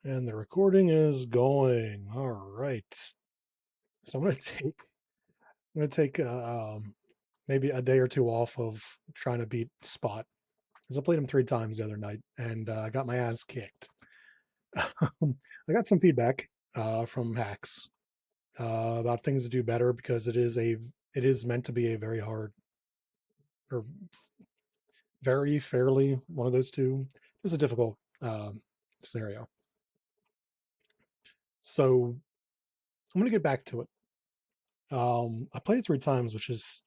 And the recording is going. All right. So I'm gonna take maybe a day or two off of trying to beat Spot because I played him 3 times the other night and I got my ass kicked. I got some feedback from hacks about things to do better because it is meant to be a very hard or very fairly one of those two. It's a difficult scenario. So I'm gonna get back to it. I played it 3 times, which is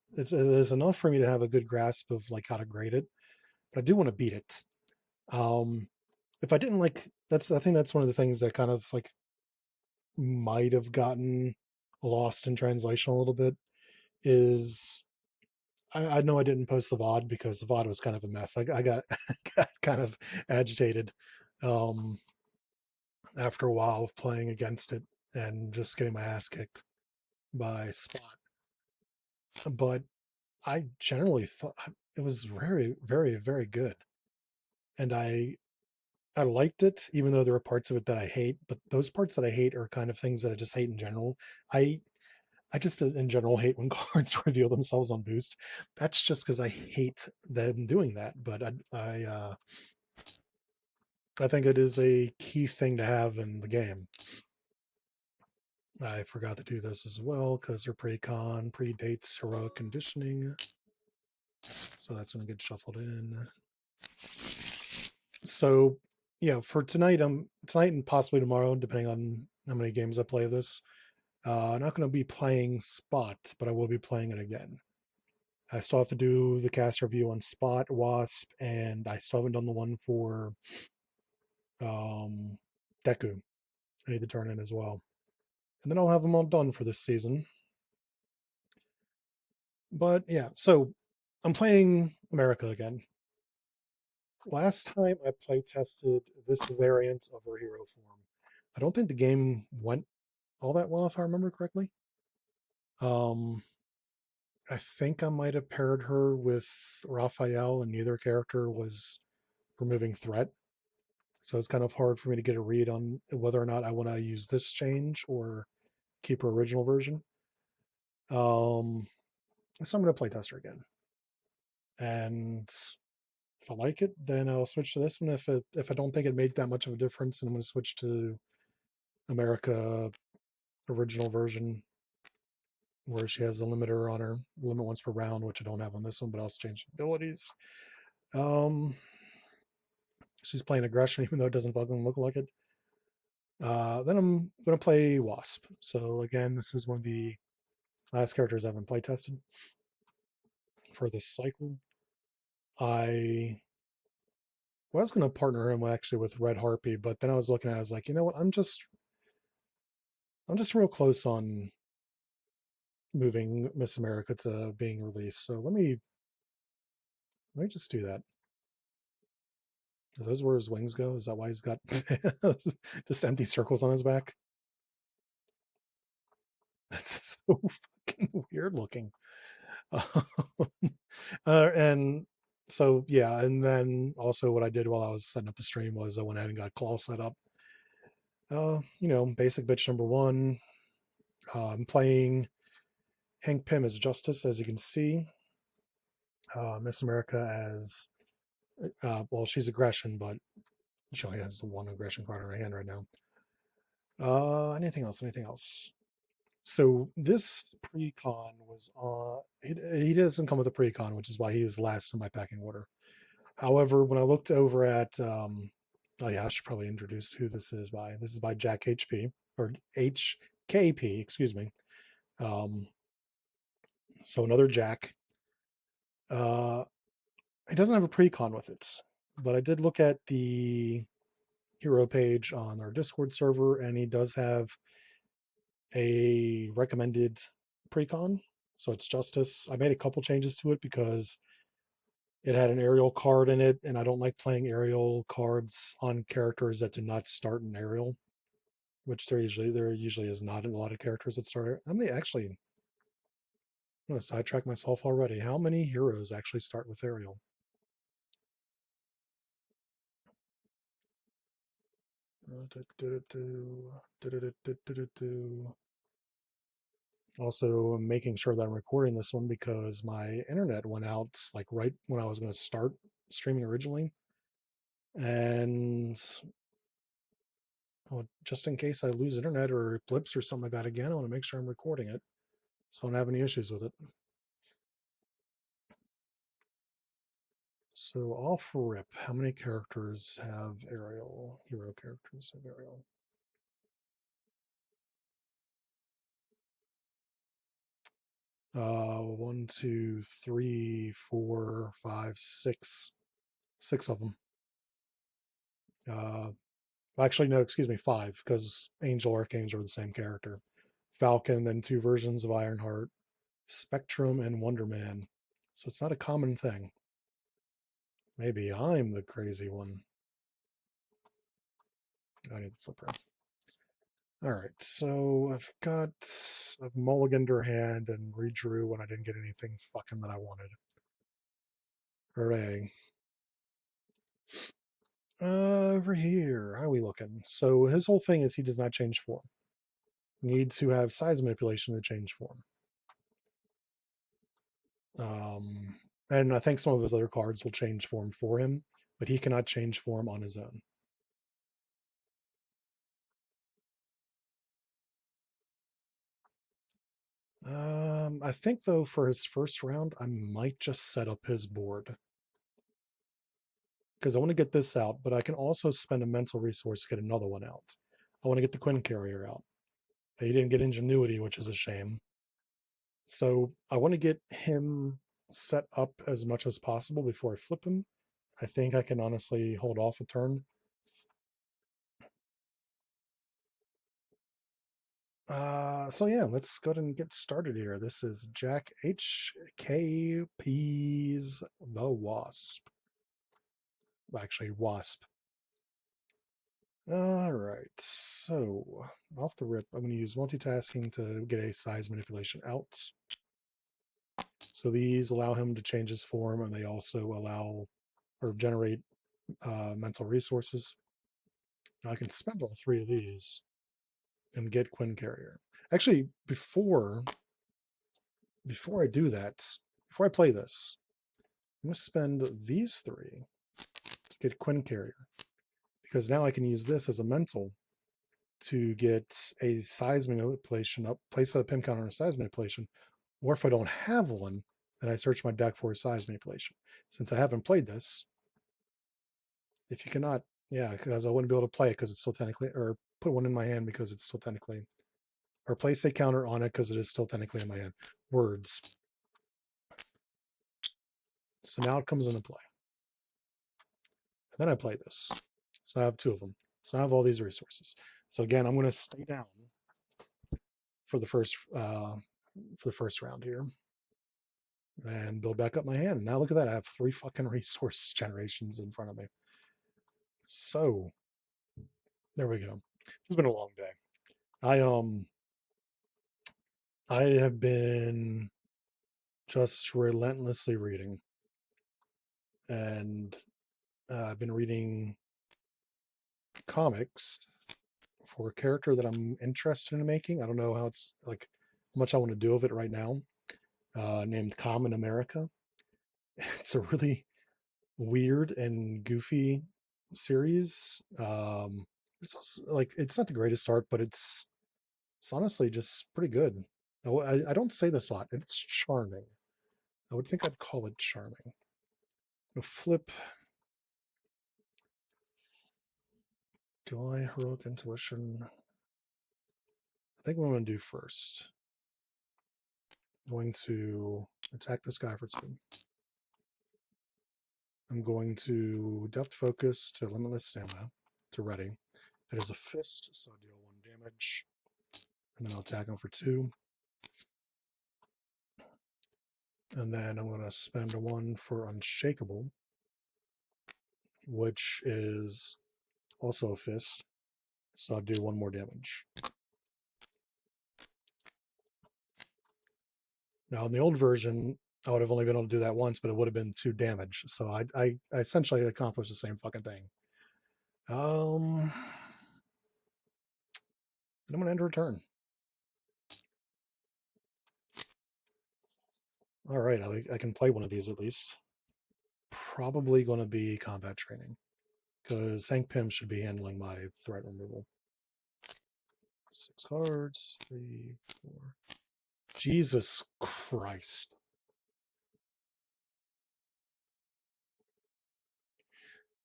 enough for me to have a good grasp of like how to grade it. But I do want to beat it. Um, if I didn't like, I think that's one of the things that kind of like might have gotten lost in translation a little bit. Is I know I didn't post the VOD because the VOD was kind of a mess. I got, got kind of agitated um, after a while of playing against it and just getting my ass kicked by Spot. But I generally thought it was very, very, very good, and I liked it, even though there are parts of it that I hate. But those parts that I hate are kind of things that I just hate in general. I I just in general hate when cards reveal themselves on boost. That's just because I hate them doing that. But I think it is a key thing to have in the game. I forgot to do this as well because their precon predates heroic conditioning, so that's going to get shuffled in. So yeah, for tonight, tonight and possibly tomorrow, depending on how many games I play of this. I'm not going to be playing Spot, but I will be playing it again. I still have to do the cast review on Spot, Wasp, and I still haven't done the one for um, Deku. I need to turn in as well, and then I'll have them all done for this season. But yeah, so I'm playing America again. Last time I play tested this variant of her hero form. I don't think the game went all that well, if I remember correctly. Um, I think I might have paired her with Raphael, and neither character was removing threat. So it's kind of hard for me to get a read on whether or not I want to use this change or keep her original version. Um, so I'm going to play test her again, and if I like it, then I'll switch to this one. If I don't think it made that much of a difference, then I'm going to switch to America original version, where she has a limiter on her, limit once per round, which I don't have on this one, but I'll change abilities. Um, she's playing aggression, even though it doesn't fucking look like it. Then I'm going to play Wasp. So again, this is one of the last characters I haven't play tested for this cycle. I was going to partner him actually with Red Harpy, but then I was looking at it, I was like, you know what? I'm just real close on moving Miss America to being released. So let me just do that. Are those where his wings go? Is that why he's got just empty circles on his back? That's so fucking weird looking. And so yeah, and then also what I did while I was setting up the stream was I went ahead and got claw set up. Basic bitch number one. I'm playing Hank Pym as Justice, as you can see. Miss America as well, she's aggression, but she only has one aggression card in her hand right now. Anything else? Anything else? So this precon was he doesn't come with a precon, which is why he was last in my packing order. However, when I looked over at oh yeah, I should probably introduce who this is by. This is by JackHP or HKP, excuse me. So another Jack. Uh, he doesn't have a precon with it, but I did look at the hero page on our Discord server, and he does have a recommended precon. So it's Justice. I made a couple changes to it because it had an aerial card in it, and I don't like playing aerial cards on characters that do not start in aerial, which there usually is not in a lot of characters that start. How many actually? I'm going to sidetrack myself already. How many heroes actually start with aerial? Also, I'm making sure that I'm recording this one because my internet went out like right when I was going to start streaming originally. And well, just in case I lose internet or it blips or something like that again, I want to make sure I'm recording it so I don't have any issues with it. So off rip, how many characters have Ariel? Hero characters have Ariel? One, two, three, four, five, six. Six of them. Actually, no, excuse me, five, because Angel Archangel are the same character. Falcon, then two versions of Ironheart, Spectrum, and Wonder Man. So it's not a common thing. Maybe I'm the crazy one. I need the flipper. All right, so I've mulliganed her hand and redrew when I didn't get anything fucking that I wanted. Hooray. Over here, how are we looking? So his whole thing is he does not change form. Need to have size manipulation to change form. And I think some of his other cards will change form for him, but he cannot change form on his own. I think though for his first round, I might just set up his board because I want to get this out, but I can also spend a mental resource to get another one out. I want to get the Quinn Carrier out. He didn't get Ingenuity, which is a shame. So I want to get him set up as much as possible before I flip him. I think I can honestly hold off a turn. So yeah, let's go ahead and get started here. This is JackHKP's The Wasp. Actually, Wasp. All right, so off the rip, I'm going to use multitasking to get a size manipulation out. So these allow him to change his form, and they also allow or generate mental resources. Now I can spend all three of these and get Quinn Carrier. Actually, before I do that, before I play this, I'm going to spend these three to get Quinn Carrier because now I can use this as a mental to get a size manipulation up, place a pin counter on a size manipulation, or if I don't have one, then I search my deck for a size manipulation. Since I haven't played this, if you cannot, yeah, because I wouldn't be able to play it because it's still technically, or put one in my hand because it's still technically, or place a counter on it because it is still technically in my hand. Words. So now it comes into play. And then I play this. So I have two of them. So I have all these resources. So again, I'm going to stay down for the first round here and build back up my hand. Now look at that. I have three fucking resource generations in front of me. So there we go. It's been a long day. I have been just relentlessly reading, and I've been reading comics for a character that I'm interested in making. I don't know how much I want to do of it right now. Named Common America. It's a really weird and goofy series. It's also, like it's not the greatest art, but it's honestly just pretty good. I don't say this a lot. It's charming. I would think I'd call it charming. Flip. Do I heroic intuition? I think what I'm going to do first. I'm going to attack this guy for 2. I'm going to depth focus to limitless stamina to ready. That is a fist, so I deal 1 damage. And then I'll attack him for 2. And then I'm going to spend 1 for Unshakable, which is also a fist. So I'll do 1 more damage. Now, in the old version, I would have only been able to do that once, but it would have been 2 damage. So I essentially accomplished the same fucking thing. And I'm going to end her turn. All right, I can play one of these at least. Probably going to be combat training, because Hank Pym should be handling my threat removal. 6 cards, 3, 4. Jesus Christ.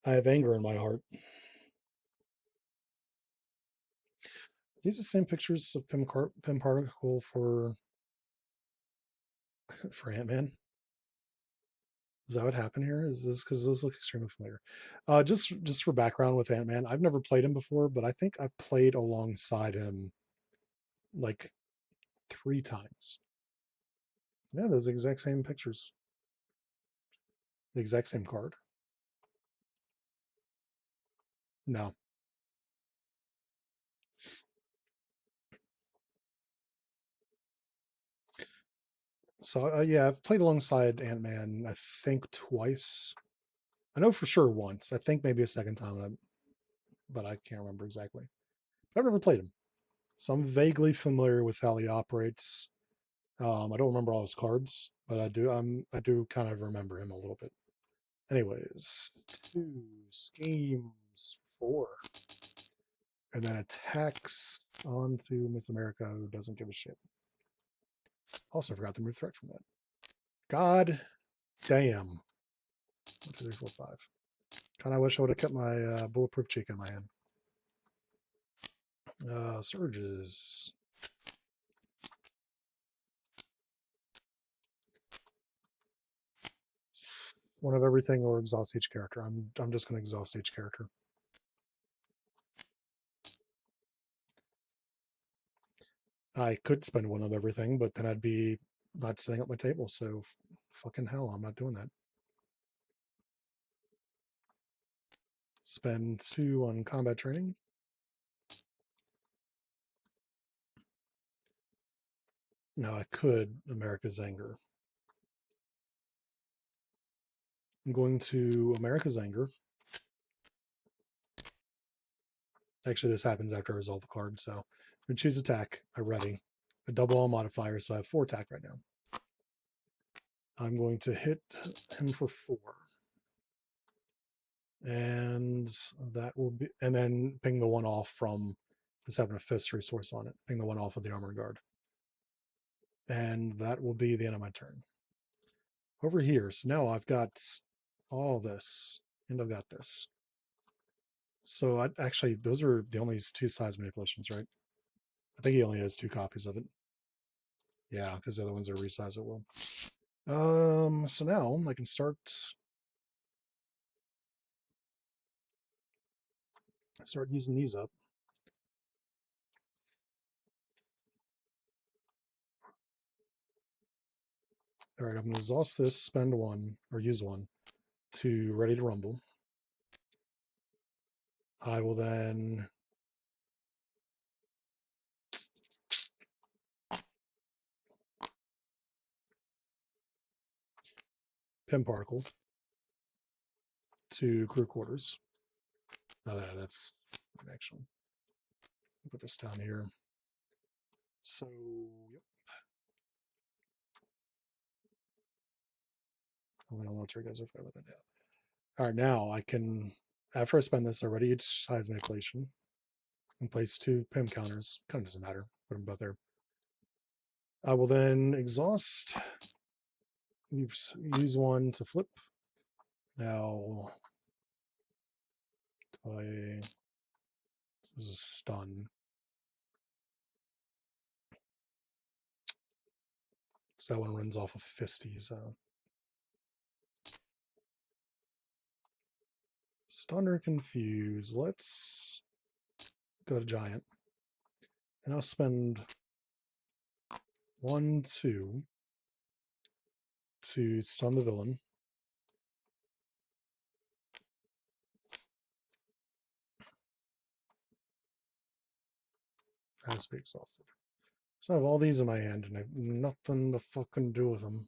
I have anger in my heart. Are these the same pictures of Pym Particle for Ant-Man? Is that what happened here? Is this because those look extremely familiar? Just for background with Ant-Man, I've never played him before, but I think I've played alongside him like 3 times. Yeah, those exact same pictures. The exact same card. No. So yeah, I've played alongside Ant-Man, I think twice. I know for sure once. I think maybe a second time, but I can't remember exactly. But I've never played him. So I'm vaguely familiar with how he operates. I don't remember all his cards, but I do kind of remember him a little bit. Anyways, 2 schemes, 4. And then attacks onto Miss America, who doesn't give a shit. Also forgot to move threat from that. God damn. 1, 2, 3, 4, 5. Kind of wish I would have kept my bulletproof cheek in my hand. Surges. One of everything or exhaust each character. I'm just going to exhaust each character. I could spend one of everything, but then I'd be not setting up my table. So fucking hell, I'm not doing that. Spend 2 on combat training. Now I could America's Anger. I'm going to America's Anger. Actually, this happens after I resolve the card, so I'm going to choose attack. I'm ready. A double all modifier, so I have 4 attack right now. I'm going to hit him for 4. And that will be, and then ping the 1 off from the 7 of Fists resource on it. Ping the 1 off of the Armor Guard. And that will be the end of my turn. Over here, so now I've got all this, and I've got this. So actually, those are the only 2 size manipulations, right? I think he only has 2 copies of it. Yeah, because the other ones are resize at will. So now I can start using these up. All right, I'm going to exhaust this, spend 1, or use 1 to Ready to Rumble. I will then Pym Particle to Crew Quarters. Oh, that's an action. Put this down here. So, yep. I don't know what you guys are forgot about that now. All right, now I can, after I spend this already, each size manipulation, and place 2 Pym counters. Kind of doesn't matter. Put them both there. I will then exhaust. Use 1 to flip. Now, this is a stun. So that one runs off of Fisties. Stun or confuse. Let's go to Giant. And I'll spend 1, 2 to stun the villain. I has to be exhausted. So I have all these in my hand and I have nothing to fucking do with them.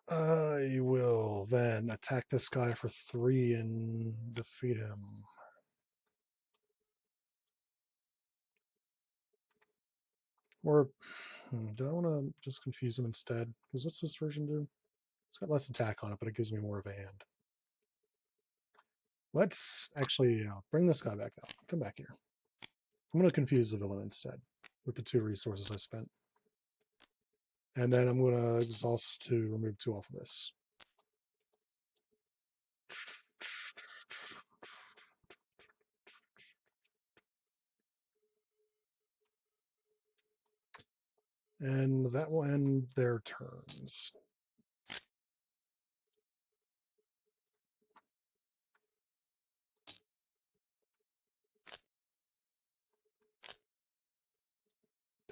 I will then attack this guy for 3 and defeat him. Or do I want to just confuse them instead? Because what's this version do? It's got less attack on it, but it gives me more of a hand. Let's actually bring this guy back up. Come back here. I'm going to confuse the villain instead with the 2 resources I spent. And then I'm going to exhaust to remove 2 off of this. And that will end their turns.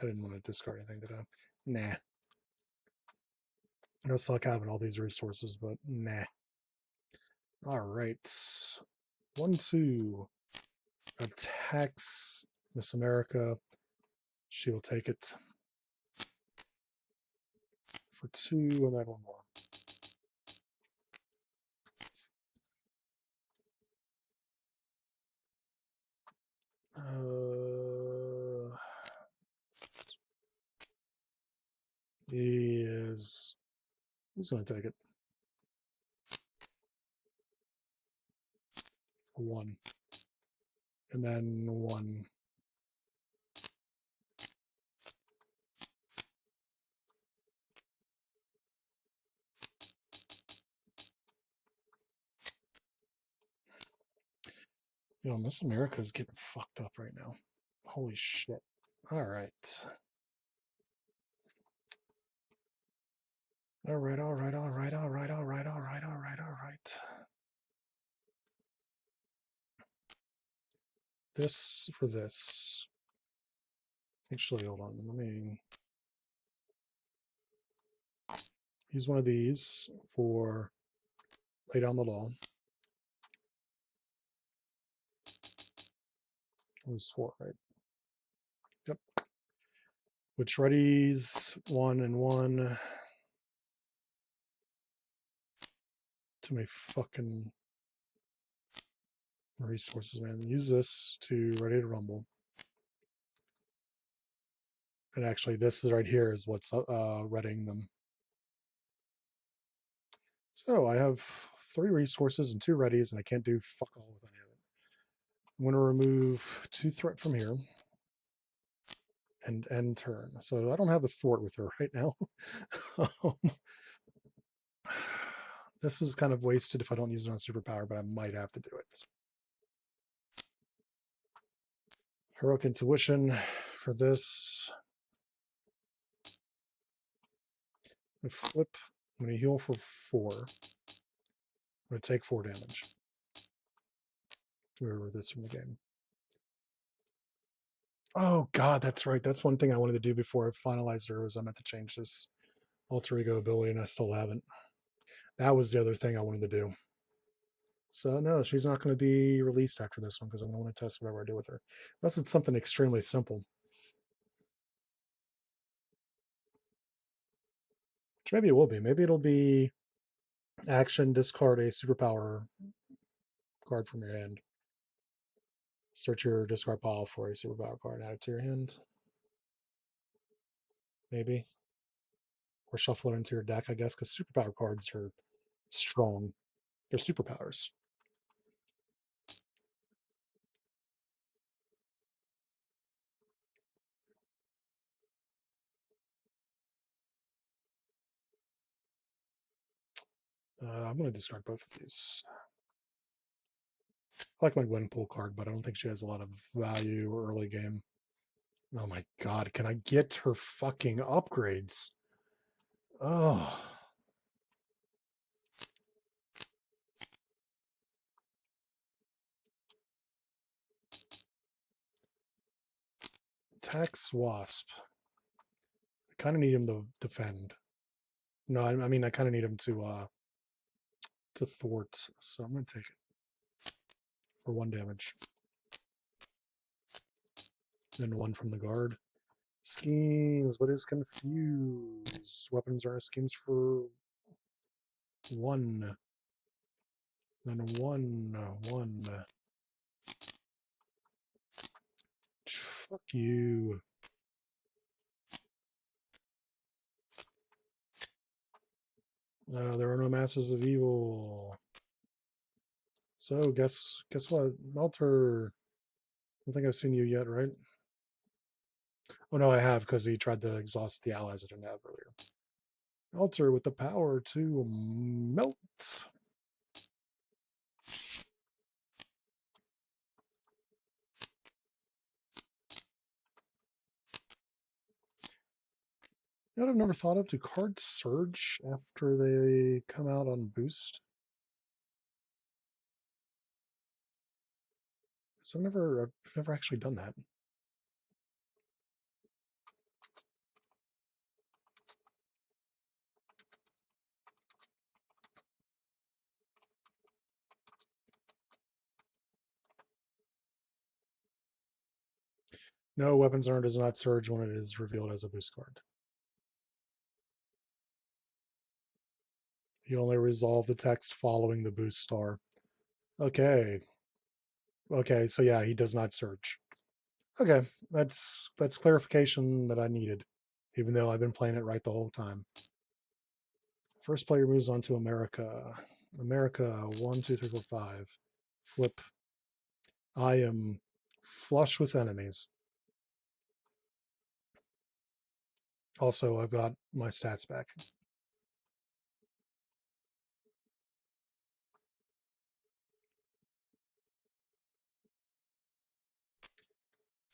I didn't want to discard anything, did I? Nah. I just like having all these resources, but nah. All right. 1-2 attacks Miss America. She will take it for 2, and then 1 more. He's going to take it. 1. And then 1. Miss America is getting fucked up right now. Holy shit. All right. All right. This for this. Actually, hold on. Let me use one of these for lay down the law. It was 4, right? Yep. Which readies 1 and 1. Too many fucking resources, man. Use this to ready to rumble. And actually, this right here is what's readying them. So I have 3 resources and 2 readies, and I can't do fuck all with any of it. I'm going to remove 2 threat from here and end turn. So I don't have a thwart with her right now. This is kind of wasted if I don't use it on superpower, but I might have to do it. Heroic Intuition for this. I flip. I'm going to heal for 4. I'm going to take 4 damage. Remember this from the game. Oh, God, that's right. That's one thing I wanted to do before I finalized her was I meant to change this alter ego ability, and I still haven't. That was the other thing I wanted to do. So, no, she's not going to be released after this one because I'm going to want to test whatever I do with her. Unless it's something extremely simple. Which maybe it will be. Maybe it'll be action, discard a superpower card from your hand. Search your discard pile for a superpower card and add it to your hand. Maybe. Or shuffle it into your deck, I guess, because superpower cards are strong. They're superpowers. I'm going to discard both of these. I like my Gwenpool card, but I don't think she has a lot of value early game. Oh my god, can I get her fucking upgrades? Oh. Tax Wasp. I kind of need him to defend. No, I mean, I kind of need him to thwart, so I'm going to take it for 1 damage. Then 1 from the guard. Schemes, what is confused? Weapons are schemes for 1. Then 1. Fuck you. There are no masters of evil. So guess what? Melter. I don't think I've seen you yet, right? Oh no, I have because he tried to exhaust the allies I didn't have earlier. Melter with the power to melt. You know what I've never thought of? Do cards surge after they come out on boost? So I've never actually done that. No, weapons earned does not surge when it is revealed as a boost card. You only resolve the text following the boost star. Okay. Okay, so yeah, he does not surge. Okay, that's clarification that I needed, even though I've been playing it right the whole time. First player moves on to America. America, 1, 2, 3, 4, 5. Flip. I am flush with enemies. Also, I've got my stats back.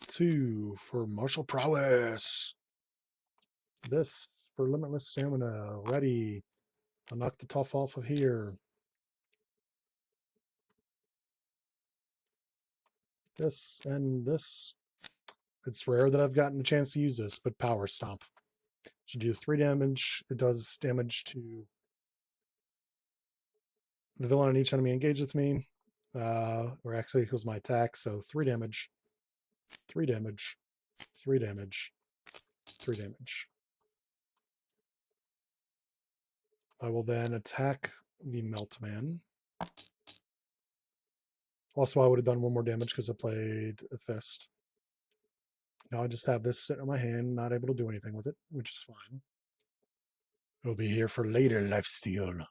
Two for martial prowess. This for limitless stamina. Ready. I'll knock the tough off of here. This and this. It's rare that I've gotten a chance to use this, but power stomp. Should do 3 damage. It does damage to the villain and each enemy engaged with me. Or actually equals my attack, so 3 damage, 3 damage, 3 damage, 3 damage. I will then attack the Meltman. Also, I would have done 1 more damage because I played a fist. Now I just have this sitting in my hand, not able to do anything with it, which is fine. It'll be here for later, lifesteal.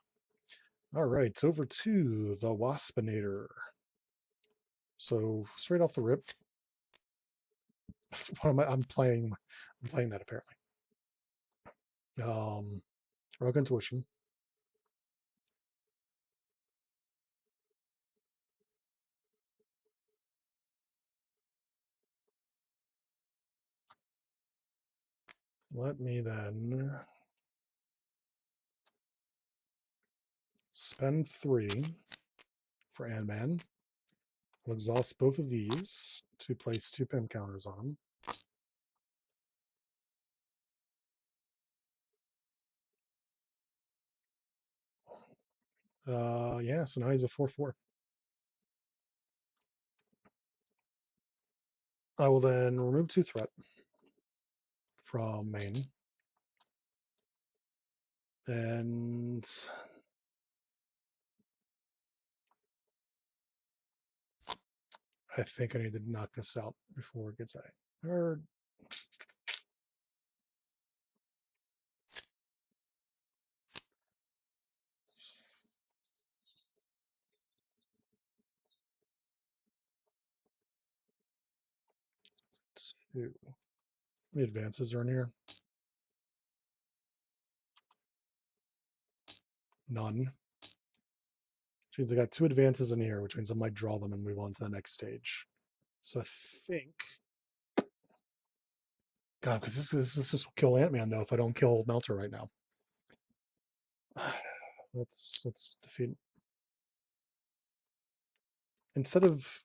All right, over to the Waspinator. So straight off the rip, what am I? I'm playing that apparently. Rogue Intuition. Let me then spend 3 for Ant-Man. I'll exhaust both of these to place 2 pin counters on him. Yeah, so now he's a 4/4. I will then remove 2 threat from main. And I think I need to knock this out before it gets out. Or 2. How many advances are in here? None. Which means I got 2 advances in here, which means I might draw them and move on to the next stage. So I think, God, because this will kill Ant-Man though if I don't kill Melter right now. Let's defeat. Instead of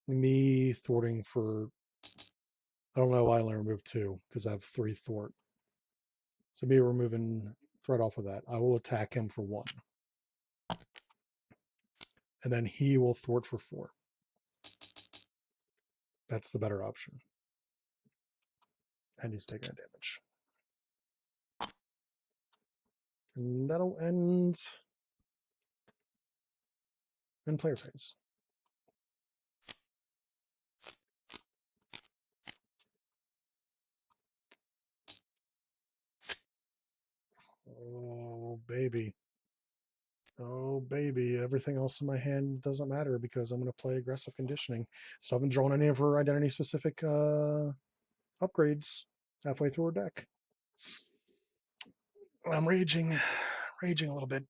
me thwarting for, I don't know why I only removed 2 because I have 3 thwart. So me removing threat off of that, I will attack him for 1, and then he will thwart for 4. That's the better option. And he's taking a damage. And that'll end in player phase. Oh, baby. Oh, baby. Everything else in my hand doesn't matter because I'm going to play aggressive conditioning. So I haven't drawn any of her identity specific upgrades halfway through her deck. I'm raging a little bit.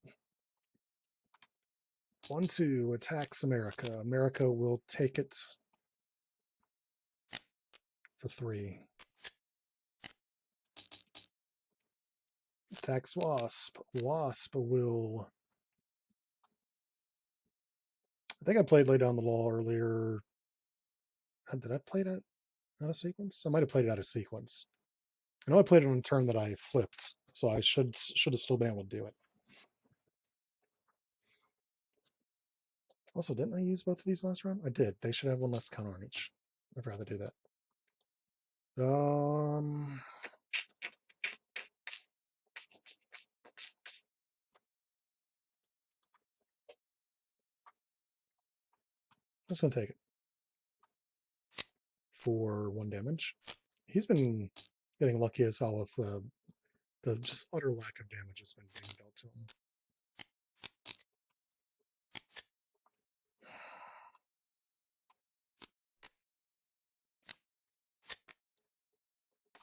1-2 attacks America. America will take it for 3. Attacks Wasp. Wasp will. I think I played Lay Down the Law earlier. Did I play that out of sequence? I might have played it out of sequence. I know I played it on a turn that I flipped, so I should have still been able to do it. Also, didn't I use both of these last round? I did. They should have one less counter on each. I'd rather do that. Just gonna take it for 1 damage. He's been getting lucky as hell with the just utter lack of damage that's been being dealt to him.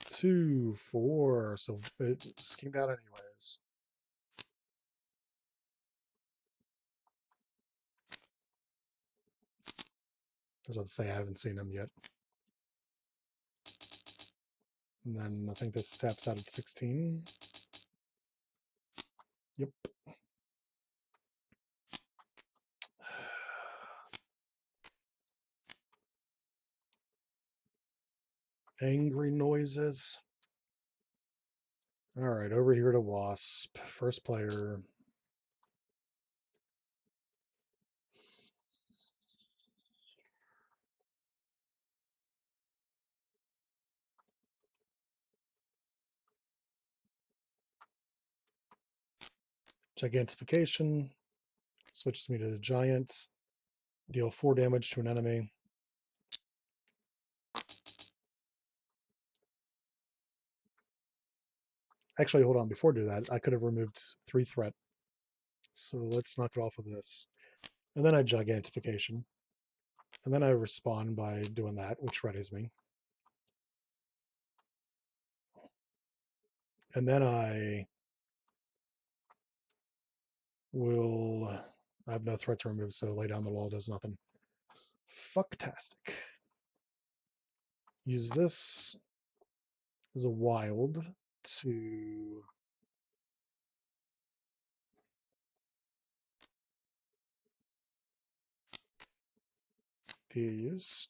Two, 4, so it schemed out anyways. I was about to say I haven't seen him yet. And then I think this taps out at 16. Yep. Angry noises. All right, over here to Wasp. First player. Gigantification. Switches me to the Giant. Deal 4 damage to an enemy. Actually, hold on. Before I do that, I could have removed 3 threat. So let's knock it off with this. And then I Gigantification. And then I respond by doing that, which readies me. And then I will. I have no threat to remove, so Lay Down the Law does nothing. Fucktastic. Use this as a wild to these.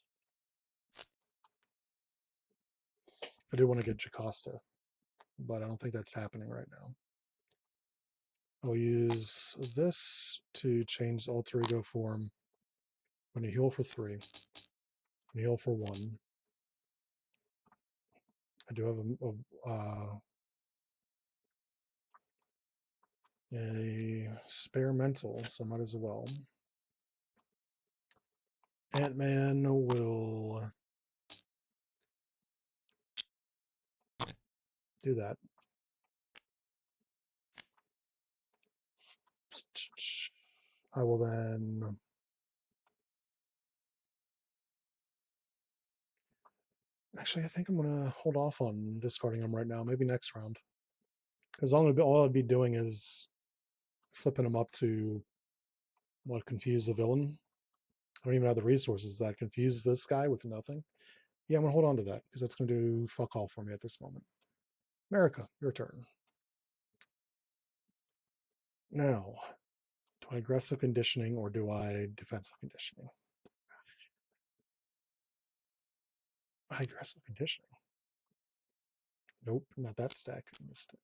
I do want to get Jocasta, but I don't think that's happening right now. I'll use this to change the alter ego form. I'm going to heal for 3. I'm going to heal for 1. I do have a spare mental, so might as well. Ant-Man will do that. I will then actually, I think I'm going to hold off on discarding them right now, maybe next round. Because all I'd be doing is flipping them up to what, confuse the villain. I don't even have the resources that confuse this guy with nothing. Yeah, I'm going to hold on to that because that's going to do fuck all for me at this moment. America, your turn. Now, do I aggressive conditioning or do I defensive conditioning? I aggressive conditioning. Nope, not that stack. This stack.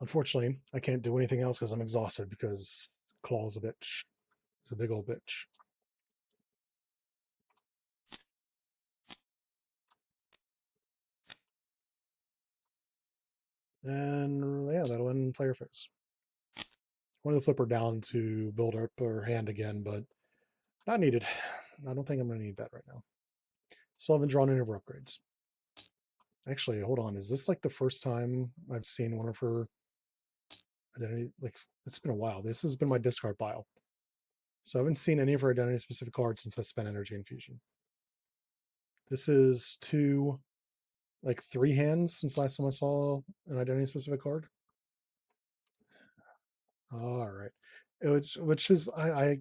Unfortunately, I can't do anything else because I'm exhausted because Claw's a bitch. He's a big old bitch. And yeah, that'll end player phase. I wanted to flip her down to build up her hand again, but not needed. I don't think I'm going to need that right now. Still haven't drawn any of her upgrades. Actually, hold on. Is this like the first time I've seen one of her identity? Like, it's been a while. This has been my discard pile. So I haven't seen any of her identity specific cards since I spent energy infusion. This is like 3 hands since last time I saw an identity specific card. All right. Which is I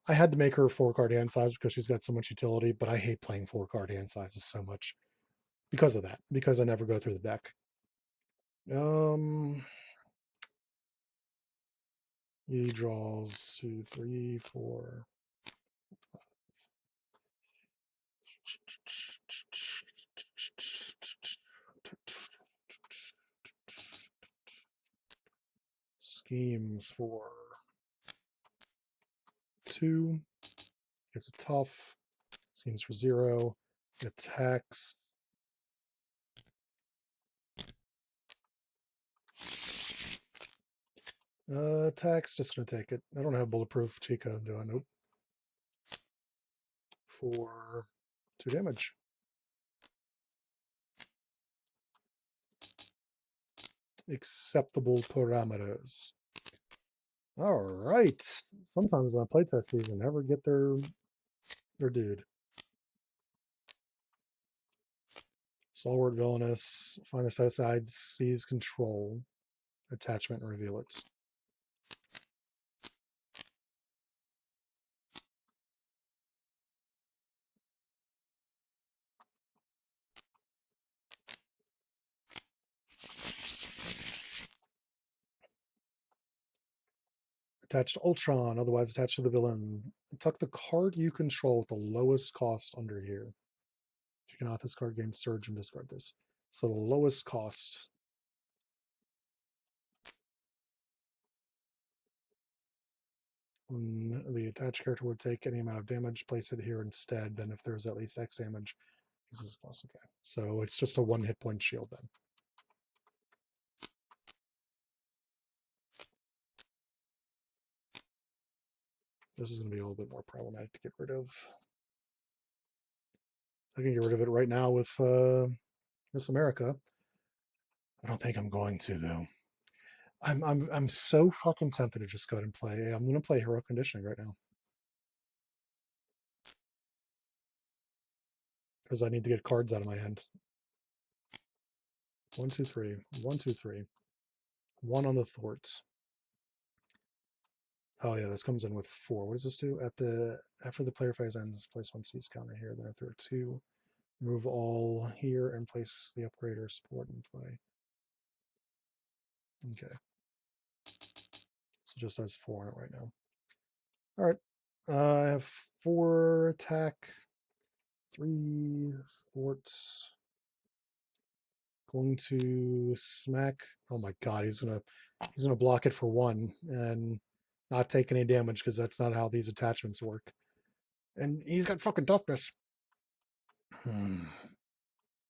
had to make her 4-card hand size because she's got so much utility, but I hate playing 4-card hand sizes so much because of that, because I never go through the deck. He draws 2, 3, 4. Schemes for 2. Gets a tough. Schemes for 0. Attacks. Attacks, just gonna take it. I don't have bulletproof Chica, do I? Nope. For 2 damage. Acceptable parameters. All right. Sometimes my playtest season never get their dude. Stalwart Villainous. Find the set aside, seize control, attachment, and reveal it. Attached to Ultron, otherwise attached to the villain. Tuck the card you control with the lowest cost under here. If you cannot, this card, gain Surge and discard this. So the lowest cost. The attached character would take any amount of damage, place it here instead. Then if there's at least X damage, this is cost. Okay. So it's just a 1 hit point shield then. This is going to be a little bit more problematic to get rid of. I can get rid of it right now with Miss America. I don't think I'm going to though. I'm so fucking tempted to just go ahead and play. I'm going to play Hero Conditioning right now because I need to get cards out of my hand. 1, 2, 3. 1, 2, 3. 1 on the thwarts. Oh yeah, this comes in with 4. What does this do? After the player phase ends, place 1 seize counter here. Then if there are 2, move all here and place the upgrade or support in play. Okay. So just has 4 on it right now. All right. I have 4 attack, 3 thwarts. Going to smack. Oh my god, he's gonna block it for 1 and not take any damage because that's not how these attachments work. And he's got fucking toughness.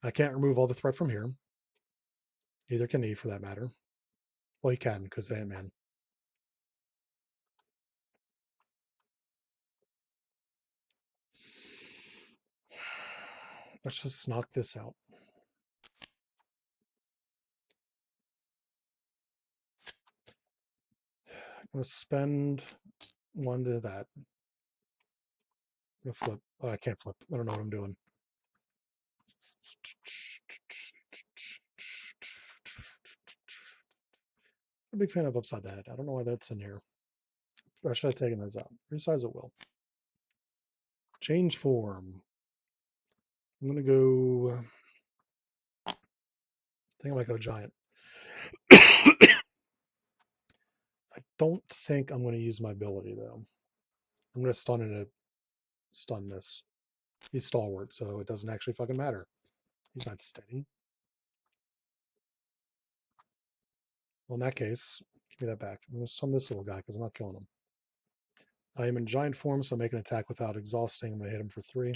I can't remove all the threat from here. Neither can he, for that matter. Well, he can because Ant-Man. Let's just knock this out. I'm gonna spend 1 to that. I'm gonna flip. Oh, I can't flip. I don't know what I'm doing. I'm a big fan of Upside the Head. I don't know why that's in here. I should have taken those out. Resize it will. Change form. I'm gonna go. I think I might go giant. I don't think I'm going to use my ability though. I'm going to stun this. He's stalwart, so it doesn't actually fucking matter. He's not steady. Well, in that case, give me that back. I'm going to stun this little guy because I'm not killing him. I am in giant form, so I make an attack without exhausting. I'm going to hit him for 3.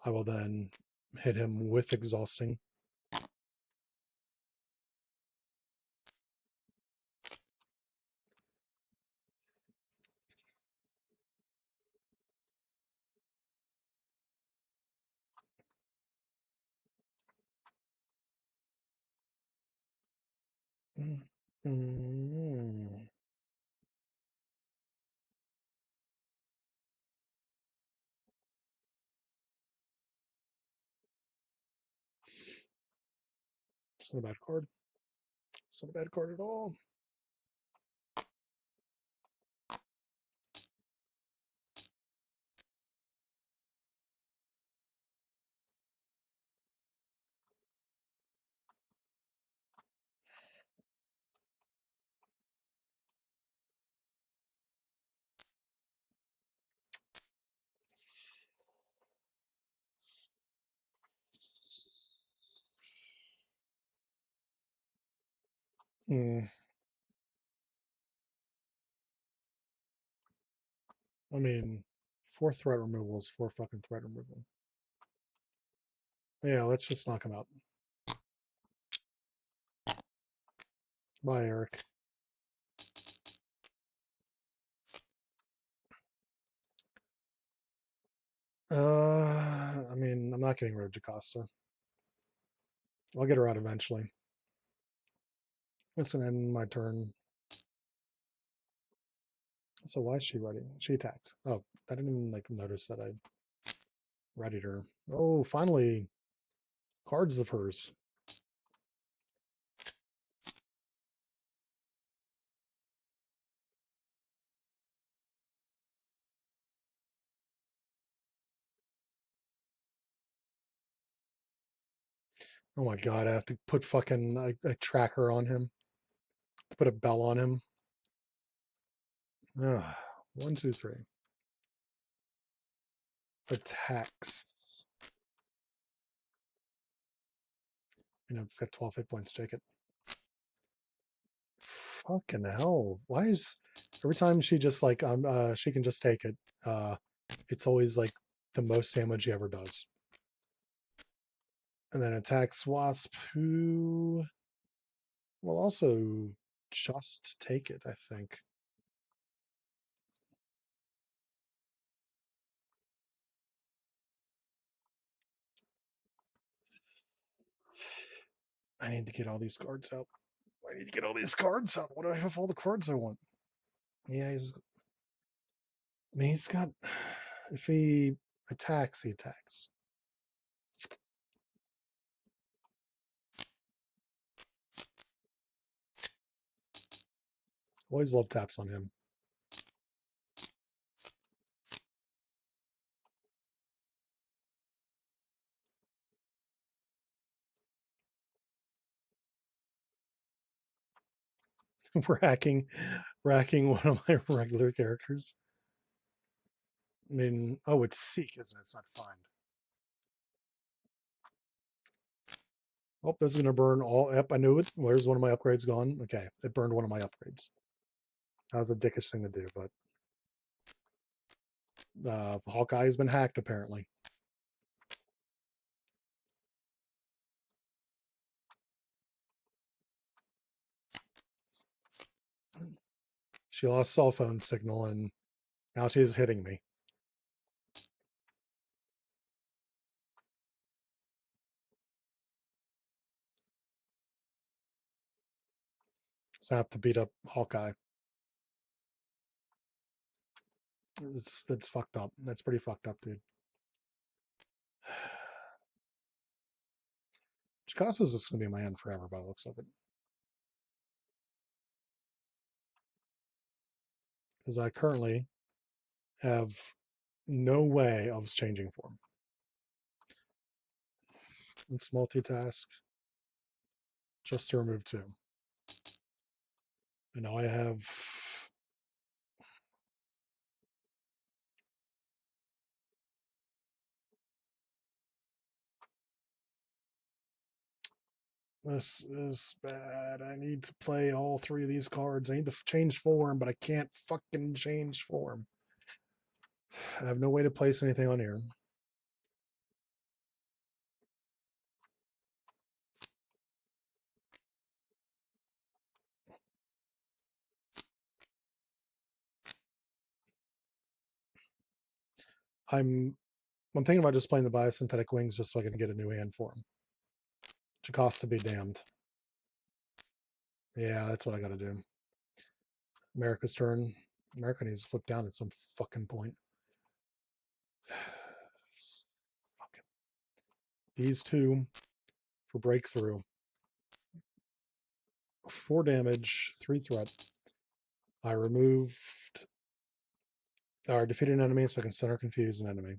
I will then hit him with exhausting. Mm. It's not a bad card. It's not a bad card at all. Mm. I mean, 4 threat removal is 4 fucking threat removal. Yeah, let's just knock him out. Bye, Eric. I mean, I'm not getting rid of Jocasta. I'll get her out eventually. That's gonna end my turn. So why is she ready? She attacked. Oh, I didn't even like notice that I readied her. Oh, finally, cards of hers. Oh my god, I have to put fucking a tracker on him. To put a bell on him. Ugh. 1, 2, 3. Attacks. You know, I've got 12 hit points. Take it. Fucking hell. Why is every time she just like she can just take it, it's always like the most damage he ever does. And then attacks Wasp, who will also just take it, I think. I need to get all these cards out. I need to get all these cards out. What do I have all the cards I want? Yeah, I mean, he's got. If he attacks, he attacks. Always love taps on him. We're hacking one of my regular characters. I mean, oh, it's seek, isn't it? It's not find. Oh, this is going to burn all. Yep, I knew it. Where's one of my upgrades gone? Okay, it burned one of my upgrades. That was a dickish thing to do, but Hawkeye has been hacked, apparently. She lost cell phone signal, and now she's hitting me. So I have to beat up Hawkeye. That's fucked up. That's pretty fucked up, dude. Jacasa's just going to be my end forever by the looks of it. Because I currently have no way of changing form. Let's multitask just to remove 2. And now I have this is bad. I need to play all 3 of these cards. I need to change form, but I can't fucking change form. I have no way to place anything on here. I'm thinking about just playing the biosynthetic wings just so I can get a new hand for him. Jocasta be damned. Yeah, that's what I gotta do. America's turn. America needs to flip down at some fucking point. Fucking. These two for breakthrough. 4 damage, 3 threat. I removed or defeated an enemy so I can stun or confuse an enemy.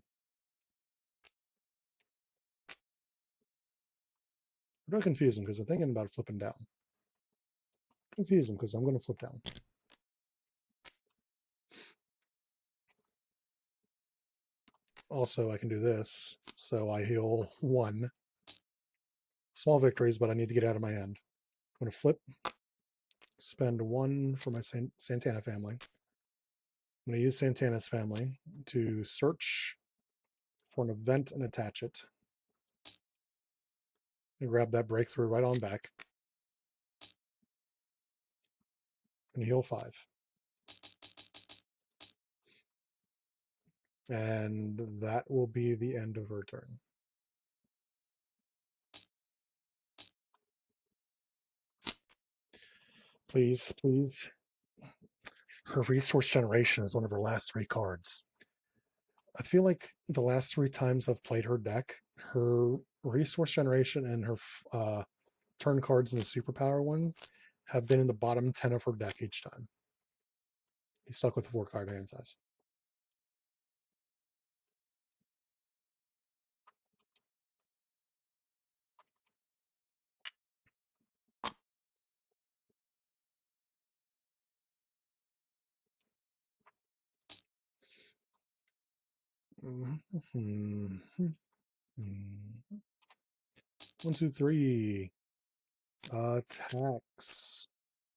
Or do I confuse them because I'm thinking about flipping down? Confuse them because I'm going to flip down. Also, I can do this, so I heal 1. Small victories, but I need to get out of my hand. I'm going to flip, spend 1 for my Santana family. I'm going to use Santana's family to search for an event and attach it. And grab that breakthrough right on back. And heal 5. And that will be the end of her turn. Please, please. Her resource generation is one of her last 3 cards. I feel like the last 3 times I've played her deck, her resource generation and her turn cards in the superpower one have been in the bottom 10 of her deck each time. He's stuck with 4 card hand size. Mm-hmm. 1, 2, 3. Attacks.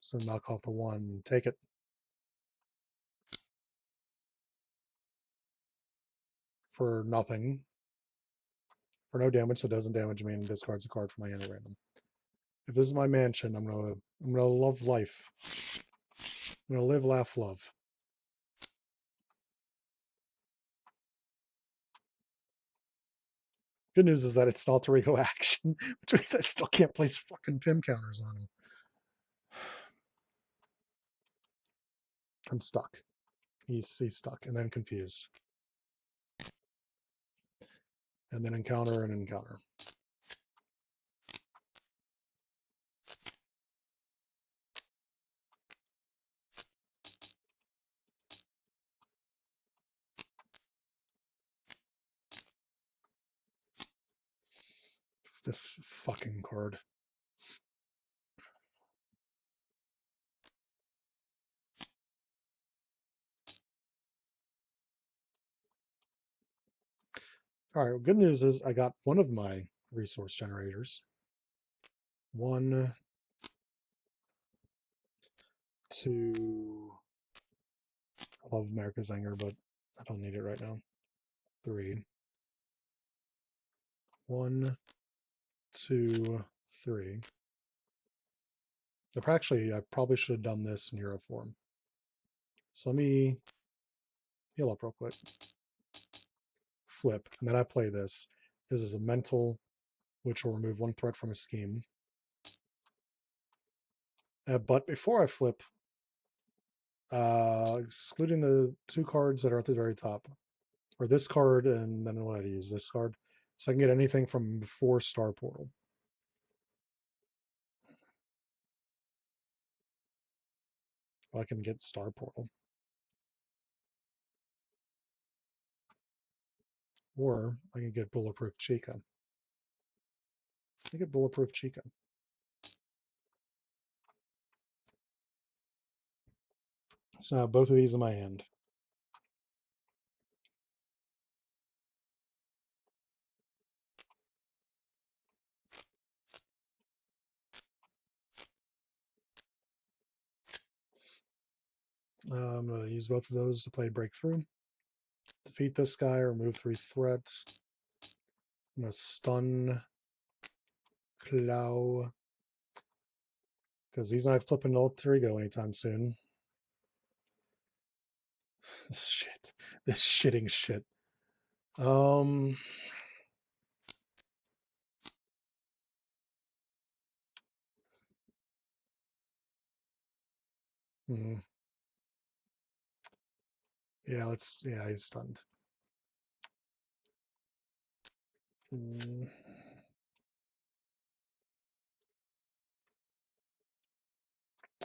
So knock off the 1. Take it. For nothing. For no damage, so it doesn't damage me and discards a card from my hand at random. If this is my mansion, I'm gonna love life. I'm gonna live, laugh, love. Good news is that it's an alter ego action, which means I still can't place fucking pin counters on him. I'm stuck. He's stuck, and then confused. And then encounter and encounter. This fucking card. All right, well, good news is I got one of my resource generators. 1, 2. I love America's Anger, but I don't need it right now. 3. 1, 2, 3. Actually, I probably should have done this in hero form. So let me heal up real quick. Flip, and then I play this. This is a mental, which will remove 1 threat from a scheme. But before I flip, excluding the 2 cards that are at the very top, or this card, and then what I use this card, so I can get anything from before Star Portal. Well, I can get Star Portal, or I can get Bulletproof Chica. I get Bulletproof Chica. So now both of these in my hand. I'm going to use both of those to play Breakthrough. Defeat this guy, remove 3 threats. I'm going to stun Clow, because he's not flipping alter ego anytime soon. Shit. This shitting shit. Hmm. Yeah, he's stunned. Hmm.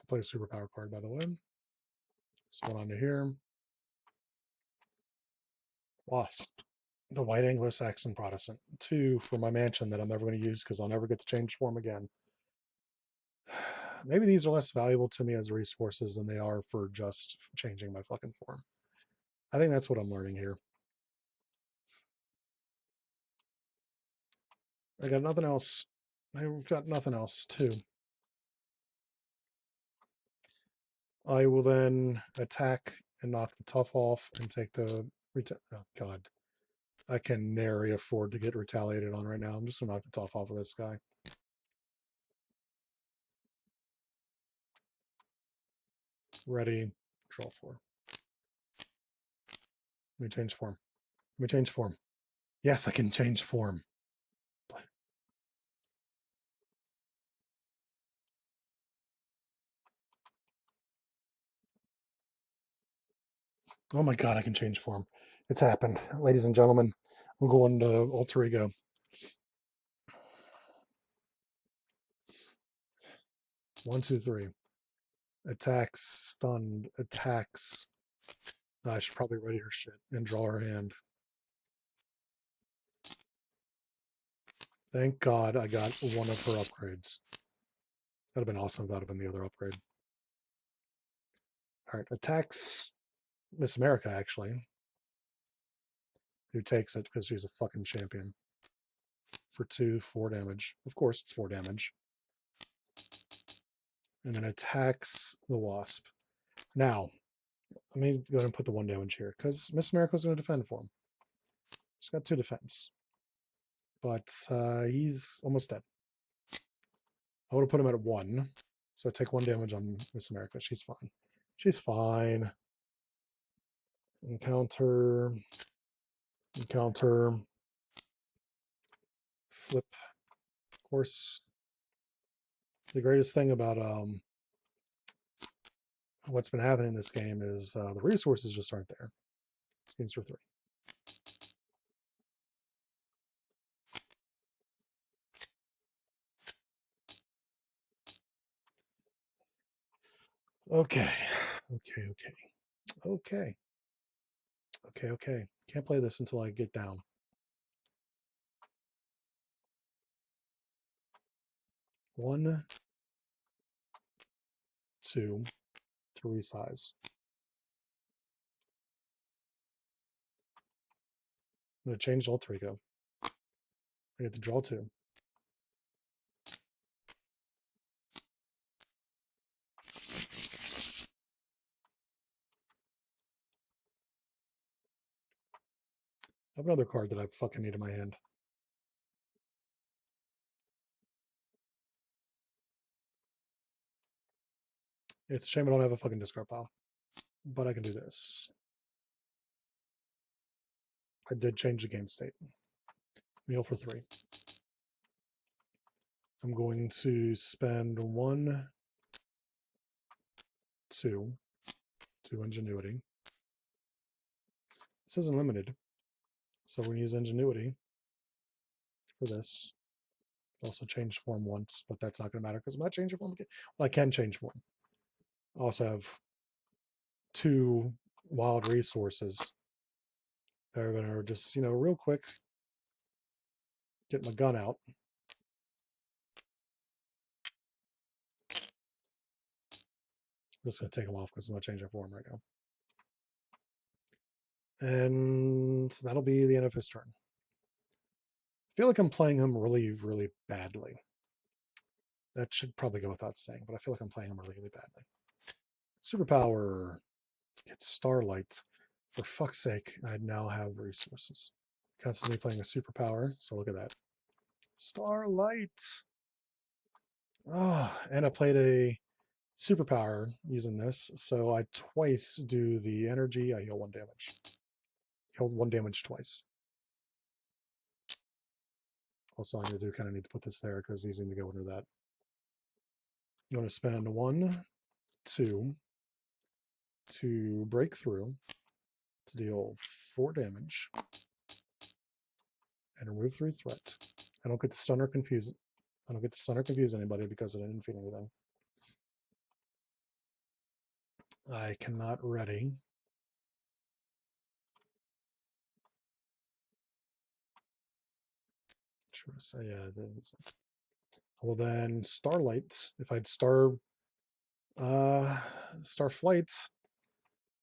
Play a superpower card, by the way. So one onto here. Wasp. The White Anglo-Saxon Protestant. 2 for my mansion that I'm never going to use because I'll never get to change form again. Maybe these are less valuable to me as resources than they are for just changing my fucking form. I think that's what I'm learning here. I got nothing else. I've got nothing else, too. I will then attack and knock the tough off and take the... Oh, God. I can nary afford to get retaliated on right now. I'm just going to knock the tough off of this guy. Ready. Draw 4. Let me change form. Let me change form. Yes, I can change form. Oh my God, I can change form. It's happened. Ladies and gentlemen, I'm going to Alter Ego. One, two, three. Attacks, stunned, attacks. I should probably ready her shit and draw her hand. Thank God I got one of her upgrades. That'd have been awesome if that would have been the other upgrade. All right, attacks Miss America, actually, who takes it because she's a fucking champion. For 2, 4 damage. Of course, it's 4 damage. And then attacks the Wasp. Now, let me go ahead and put the 1 damage here because Miss America's going to defend for him. She's got 2 defense. But he's almost dead. I would have put him at 1. So I take 1 damage on Miss America. She's fine. She's fine. Encounter. Encounter. Flip. Of course, the greatest thing about what's been happening in this game is the resources just aren't there. This game's for 3. Okay. Okay, okay. Okay. Okay, okay. Can't play this until I get down. One, 2, to resize. I'm going to change Alter Ego. I get to draw 2. I have another card that I fucking need in my hand. It's a shame I don't have a fucking discard pile. But I can do this. I did change the game state. Meal for 3. I'm going to spend 1, 2, to Ingenuity. This isn't limited. So we're going to use Ingenuity for this. Also change form once, but that's not going to matter because I'm not changing form again. Well, I can change form. I also have 2 wild resources. They're going to just, real quick, get my gun out. I'm just going to take them off because I'm not changing form right now. And that'll be the end of his turn. I feel like I'm playing him really, really badly. That should probably go without saying, but I feel like I'm playing him really, really badly. Superpower. Get Starlight. For fuck's sake, I now have resources. Constantly playing a superpower, so look at that. Starlight. Oh, and I played a superpower using this, so I twice do the energy. I heal 1 damage. Heal 1 damage twice. Also, I kind of need to put this there because he's going to go under that. You want to spend 1, 2, to break through to deal 4 damage and remove 3 threat. I don't get to stun or confuse. I don't get to stun or confuse anybody because I didn't defeat anything. I cannot ready. Sure, so yeah, well then Starlight. If I'd Starflight,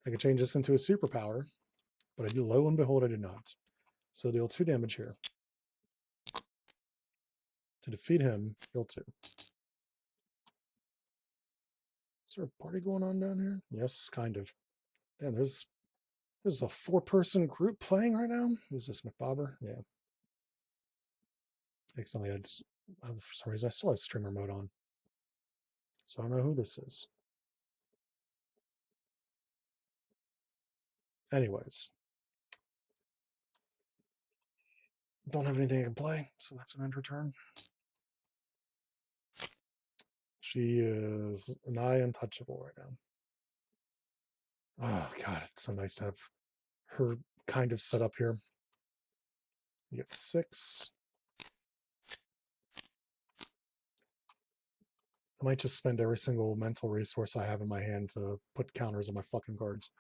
I could change this into a superpower, but I do. Lo and behold, I do not. So deal 2 damage here. To defeat him, heal 2. Is there a party going on down here? Yes, kind of. Damn, there's a 4-person group playing right now. Who's this, McBobber? Yeah. Accidentally, for some reason, I still have streamer mode on. So I don't know who this is. Anyways. Don't have anything I can play, so that's an end her turn. She is nigh untouchable right now. Oh, God, it's so nice to have her kind of set up here. You get 6. I might just spend every single mental resource I have in my hand to put counters on my fucking cards.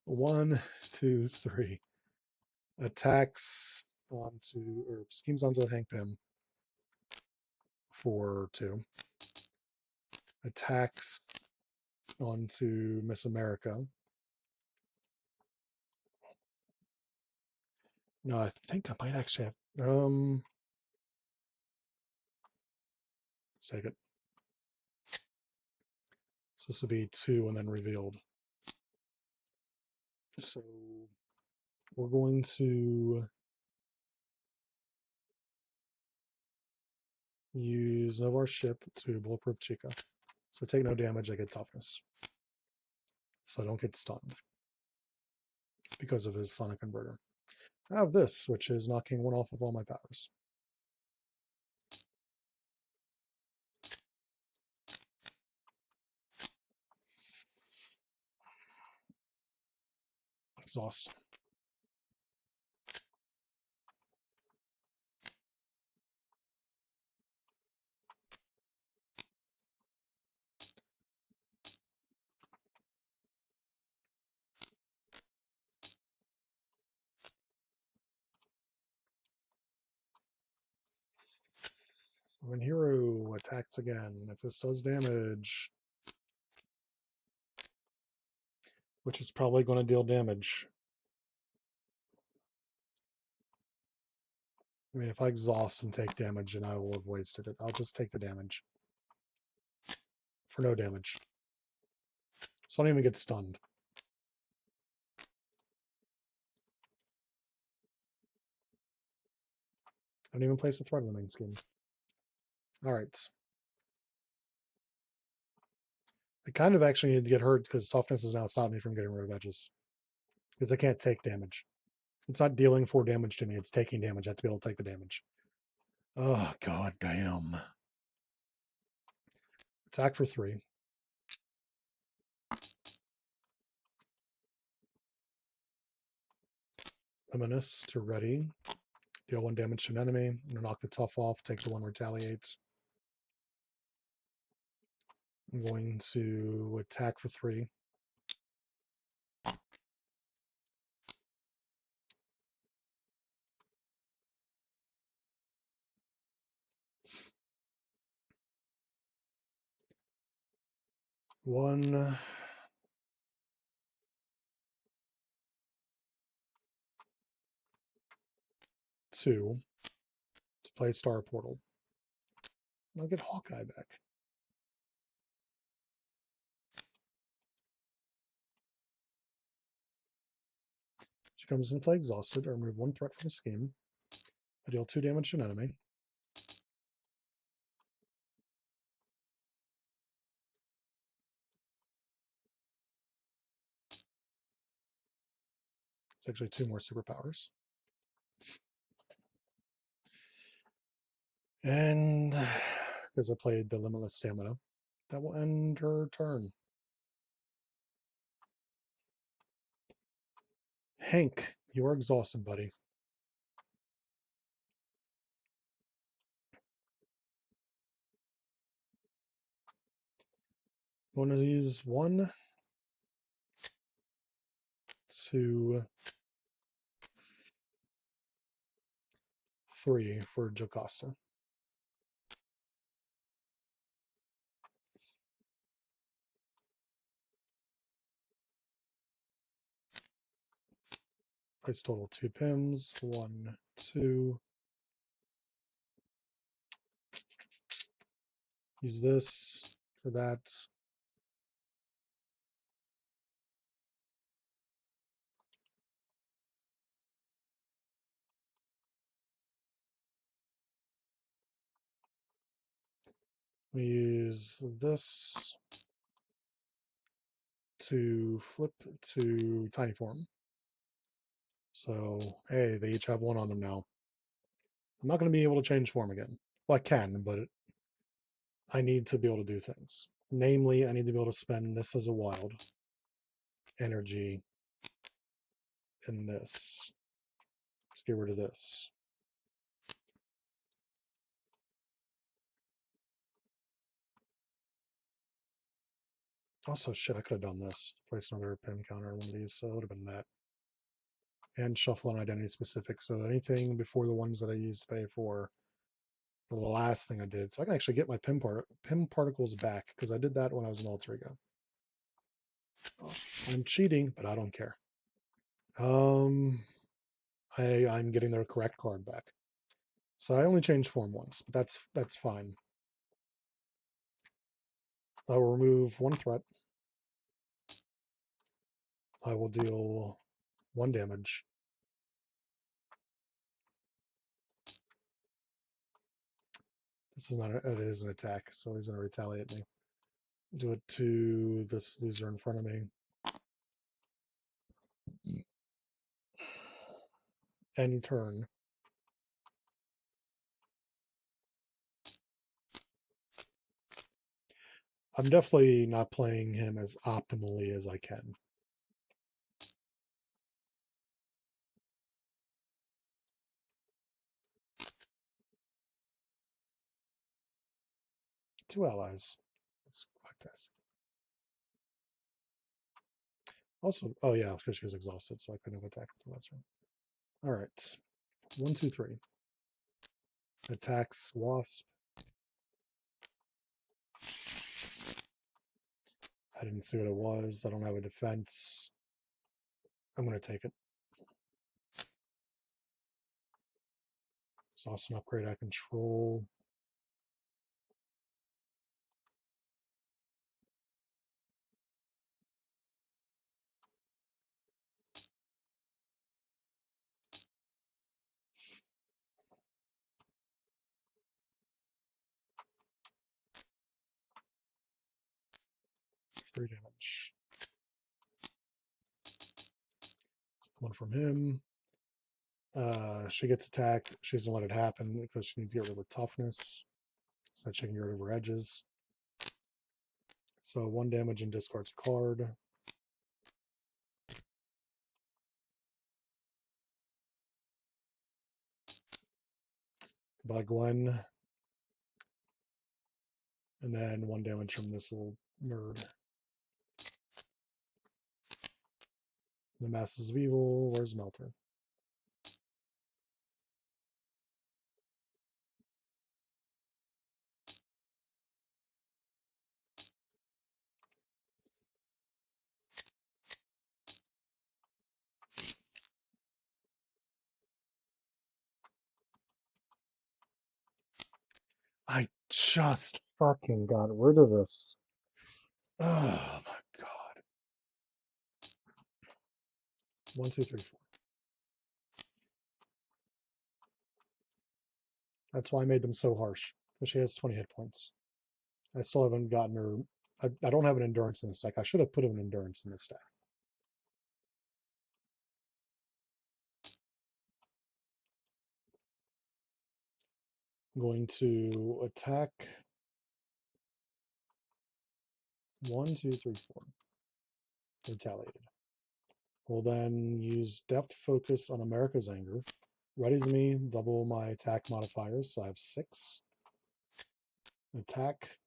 1, 2, 3. Attacks onto, or schemes onto the Hank Pym for 2. Attacks onto Miss America. No, I think I might actually have. Let's take it. So this would be 2 and then revealed. So we're going to use Novar's ship to bulletproof Chica. So take no damage, I get toughness. So I don't get stunned because of his sonic converter. I have this, which is knocking 1 off of all my powers. Exhaust. When hero attacks again, if this does damage, which is probably going to deal damage. I mean, if I exhaust and take damage, and I will have wasted it. I'll just take the damage. For no damage. So I don't even get stunned. I don't even place a threat in the main scheme. Alright. I kind of actually need to get hurt because toughness has now stopped me from getting rid of edges. Because I can't take damage. It's not dealing 4 damage to me, it's taking damage. I have to be able to take the damage. Oh, god damn. Attack for 3. Luminous to ready. Deal 1 damage to an enemy. I'm going to knock the tough off, take the 1 retaliate. I'm going to attack for 3. One, 2 to play Star Portal. And I'll get Hawkeye back. She comes into play exhausted. I remove 1 threat from the scheme. I deal 2 damage to an enemy. It's actually 2 more superpowers. And because I played the Limitless Stamina, That will end her turn. Hank, you are exhausted, buddy. One of these, 1, 2, 3 for Jocasta. Place total 2 pims. 1, 2. Use this for that. We use this to flip to tiny form. So, hey, they each have 1 on them now. I'm not going to be able to change form again. Well, I can, but I need to be able to do things. Namely, I need to be able to spend this as a wild energy in this. Let's get rid of this. Also, shit, I could have done this. Place another pin counter on one of these, so it would have been that. And shuffle an identity specific, so anything before the ones that I used to pay for the last thing I did. So I can actually get my pin particles back, because I did that when I was an alter ego. I'm cheating, but I don't care. I'm getting their correct card back. So I only changed form once, but that's fine. I will remove 1 threat. I will deal 1 damage. This is not it is an attack, so he's going to retaliate me. Do it to this loser in front of me. End turn. I'm definitely not playing him as optimally as I can. Two allies. That's fantastic. Also, oh yeah, because she was exhausted, so I couldn't have attacked with the last round. All right. 1, 2, 3. Attacks Wasp. I didn't see what it was. I don't have a defense. I'm going to take it. It's also an upgrade I control. Three damage. 1 from him. She gets attacked. She doesn't let it happen because she needs to get rid of her toughness. So she can get rid of her edges. So 1 damage and discards a card. By Gwen. And then 1 damage from this little nerd. The Masters of Evil. Where's Melter? I just fucking got rid of this. Oh my god. 1, 2, 3, 4. That's why I made them so harsh. Because she has 20 hit points. I still haven't gotten her. I don't have an endurance in this deck. I should have put an endurance in this deck. I'm going to attack 1, 2, 3, 4. Retaliated. We'll then use depth focus on America's anger. Readies me, double my attack modifiers, so I have 6. Attack.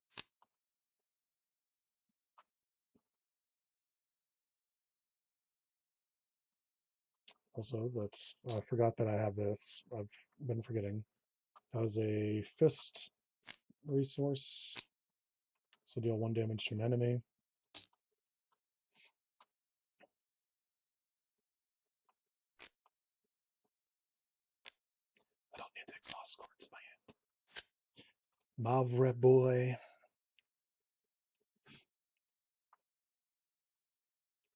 Also, that's I forgot that I have this. I've been forgetting. Has a fist resource, so deal 1 damage to an enemy. I don't need the exhaust cards in my hand. Mavre boy.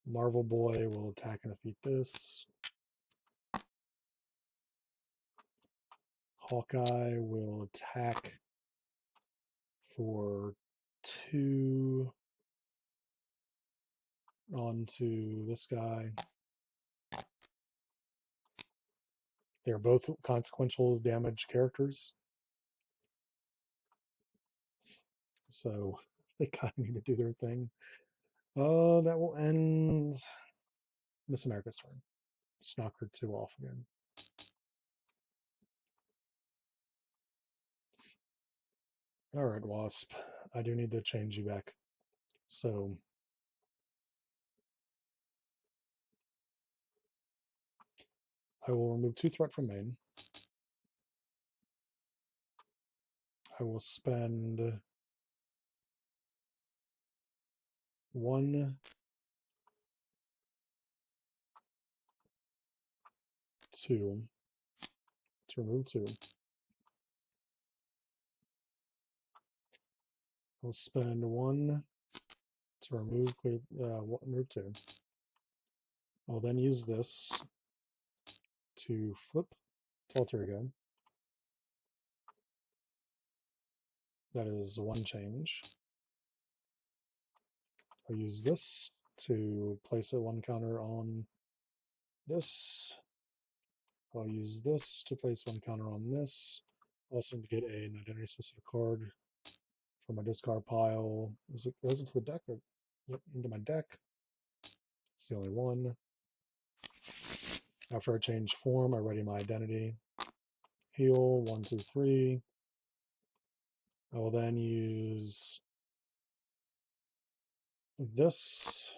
Marvel boy will attack and defeat this. Hawkeye will attack for 2 onto this guy. They're both consequential damage characters. So they kind of need to do their thing. That will end Miss America's turn. Let's knock her 2 off again. All right, Wasp. I do need to change you back. So I will remove 2 threat from main. I will spend 1, 2 to remove 2. I'll spend 1 to remove remove 2. I'll then use this to flip to alter ego. That is 1 change. I'll use this to place a 1 counter on this. I'll use this to place 1 counter on this. Also to get an identity specific card from my discard pile. Goes into the deck? Or, yep, into my deck. It's the only one. After I change form, I ready my identity. Heal 1, 2, 3. I will then use this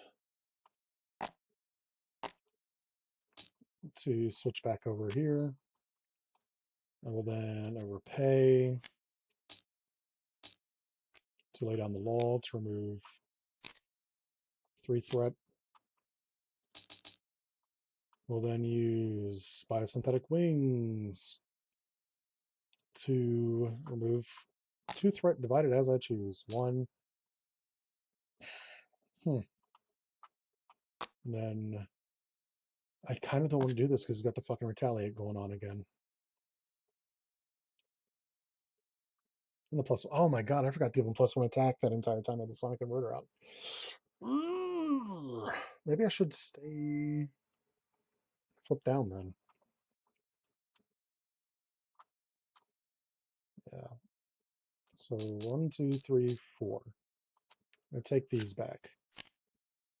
to switch back over here. I will then overpay to lay down the law to remove 3 threat. We'll then use biosynthetic wings to remove 2 threat divided as I choose. 1. And then I kind of don't want to do this because he's got the fucking retaliate going on again. And the plus, oh my god, I forgot to give him +1 attack that entire time with the Sonic Converter out. Maybe I should stay flip down then. Yeah. So 1, 2, 3, 4. I take these back.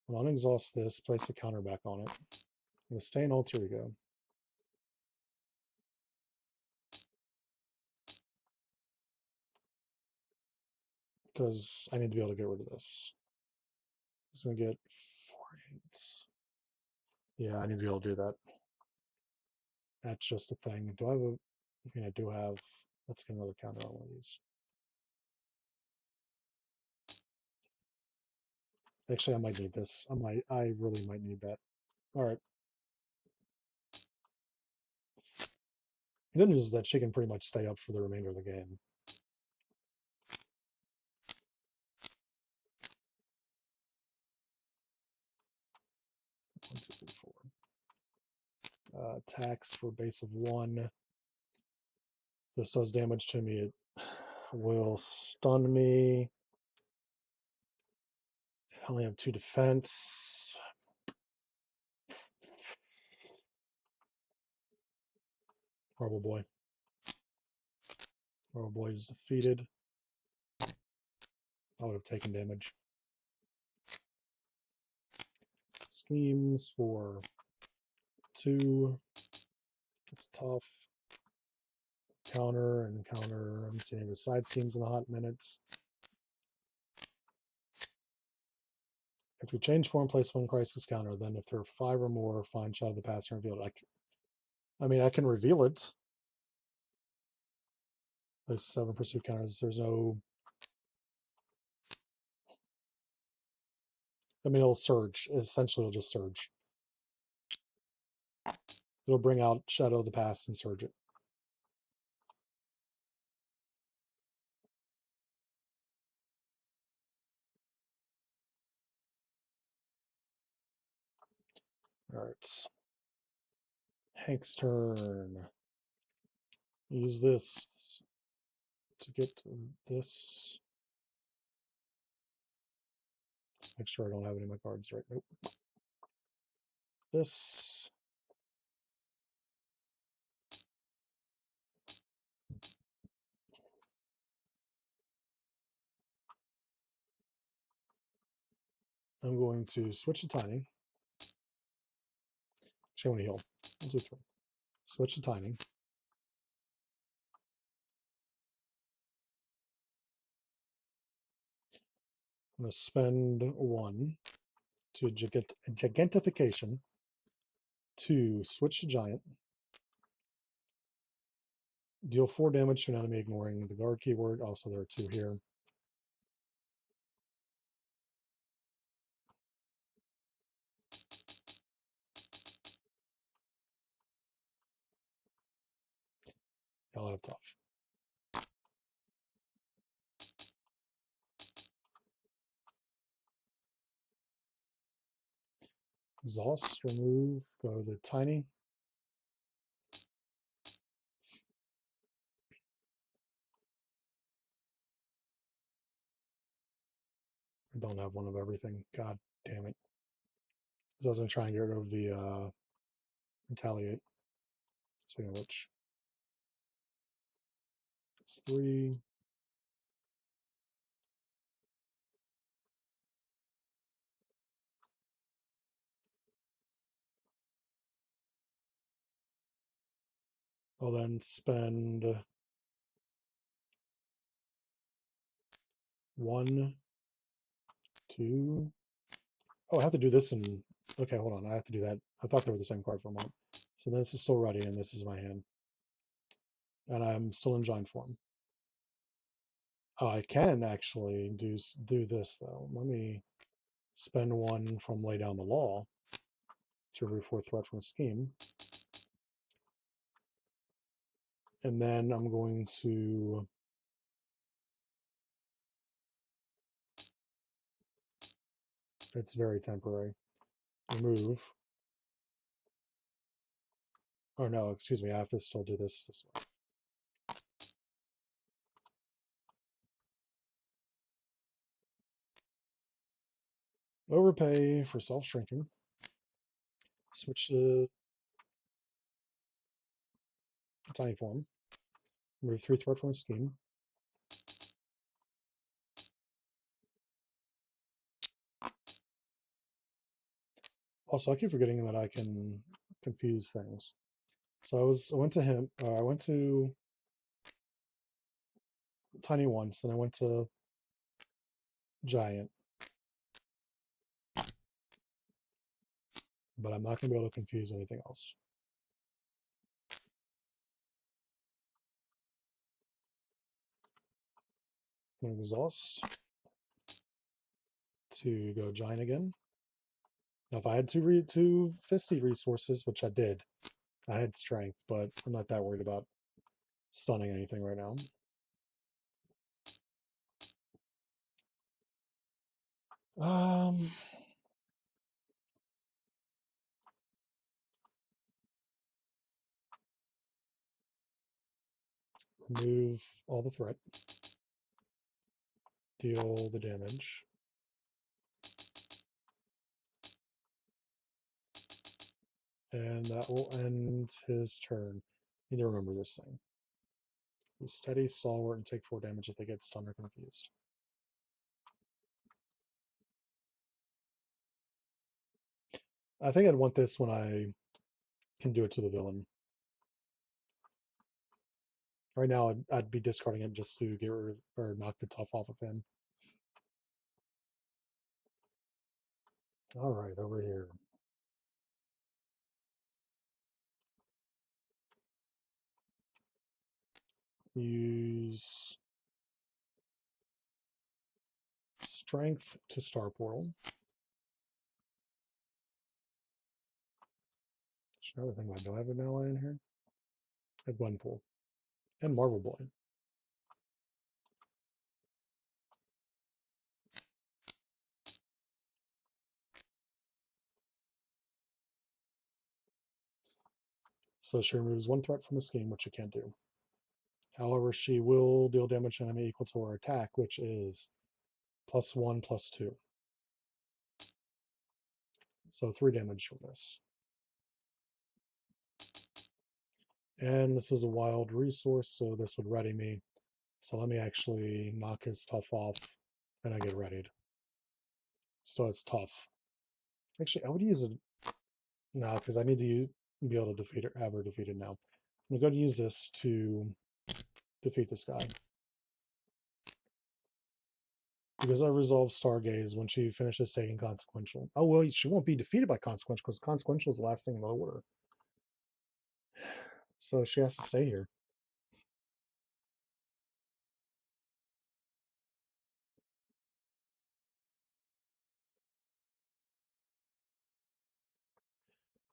I'll unexhaust this, place a counter back on it. I'm going to stay in alter ego. Because I need to be able to get rid of this. It's going to get 4, 8. Yeah, I need to be able to do that. That's just a thing. Do I have a... I mean, I do have... Let's get another counter on one of these. Actually, I might need this. I really might need that. All right. The good news is that she can pretty much stay up for the remainder of the game. One, two, three, four. Attacks for base of 1. This does damage to me. It will stun me. I only have 2 defense. Horrible boy. Horrible boy is defeated. I would have taken damage. schemes for 2. It's a tough counter and counter. I haven't seen any side schemes in a hot minute. If we change form, place 1 crisis counter, then if there are 5 or more, find shadow of the past and reveal it. I mean, I can reveal it. There's 7 pursuit counters. There's no. I mean, it'll surge. Essentially, it'll just surge. It'll bring out Shadow of the Past and surge it. All right. Hank's turn. Use this to get this. Just make sure I don't have any of my cards right. Nope. This. I'm going to switch to Tiny. Actually, I want to heal. 1, 2, 3. Switch to Tiny. I'm going to spend 1 to Gigantification. 2, switch to Giant. Deal 4 damage to an enemy ignoring the guard keyword. Also, there are 2 here. I'll have tough. Exhaust, remove, go to Tiny. I don't have one of everything. God damn it. Because I was going to try and get rid of the Retaliate. Speaking of which. It's 3. I'll then spend 1, 2. Oh, I have to do this in. Okay, hold on. I have to do that. I thought they were the same card for a moment. So this is still ready, and this is my hand. And I'm still in giant form. I can actually do this, though. Let me spend 1 from Lay Down the Law to remove 4 threat from a scheme. And then I'm going to it's very temporary. Remove. Oh no, excuse me, I have to still do this way. Overpay for self-shrinking. Switch to tiny form. Remove 3 threat from a scheme. Also, I keep forgetting that I can confuse things. So I went to him. I went to Tiny once, and I went to Giant. But I'm not going to be able to confuse anything else. I'm going to exhaust to go Giant again. Now, if I had two Fisty resources, which I did, I had strength, but I'm not that worried about stunning anything right now. Remove all the threat. Deal the damage. And that will end his turn. I need to remember this thing. Be steady, stalwart, and take 4 damage if they get stunned or confused. I think I'd want this when I can do it to the villain. Right now, I'd be discarding it just to get rid or knock the tough off of him. All right, over here. Use strength to star portal. Another thing, do I have an ally in here? I have Gwenpool and Marvel Boy. So she removes one threat from the scheme, which she can't do. However, she will deal damage to an enemy equal to her attack, which is +1/+2. So 3 damage from this. And this is a wild resource, so this would ready me. So let me actually knock his tough off, and I get readied. So it's tough. Actually, I would use it now because I need to be able to defeat her, have her defeated now. I'm going to use this to defeat this guy. Because I resolve Stargaze when she finishes taking Consequential. Oh, well, she won't be defeated by Consequential because Consequential is the last thing in the order. So she has to stay here.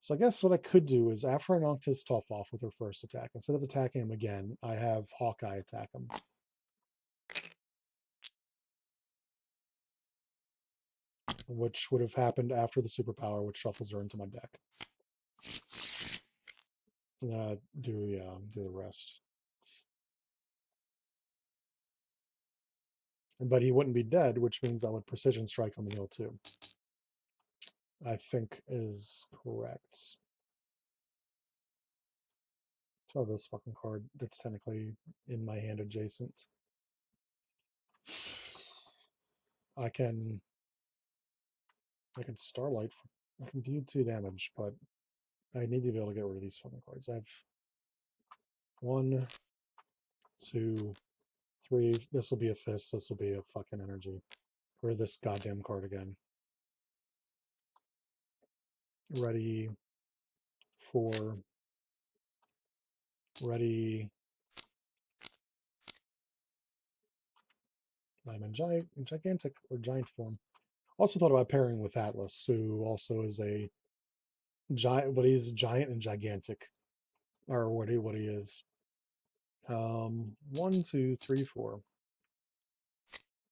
So I guess what I could do is after I knocked his tough off with her first attack, instead of attacking him again, I have Hawkeye attack him. Which would have happened after the superpower, which shuffles her into my deck. Do the rest. But he wouldn't be dead, which means I would precision strike on the hill too. I think is correct. Throw this fucking card that's technically in my hand adjacent. I can Starlight. I can do 2 damage, but I need to be able to get rid of these fucking cards. I have 1, 2, 3. This will be a fist. This will be a fucking energy. Or this goddamn card again. Ready. 4. Ready. I'm in gigantic or giant form. Also thought about pairing with Atlas, who also is a giant, but he's giant and gigantic, or what he is. 1, 2, 3, 4.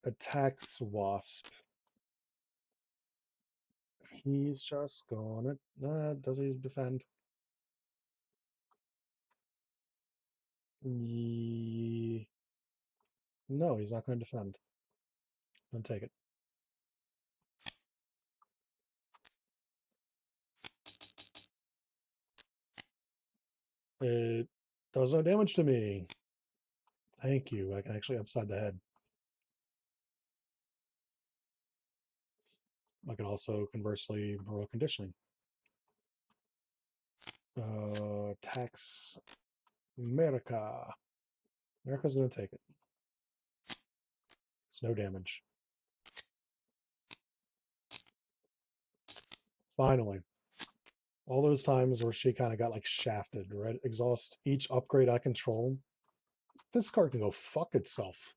Attacks Wasp. He's just gonna. Does he defend? No, he's not going to defend. I'm gonna take it. It does no damage to me. Thank you. I can actually upside the head. I can also conversely heroic conditioning. Tax America. America's going to take it. It's no damage. Finally. All those times where she kind of got like shafted, right? Exhaust each upgrade I control. This card can go fuck itself.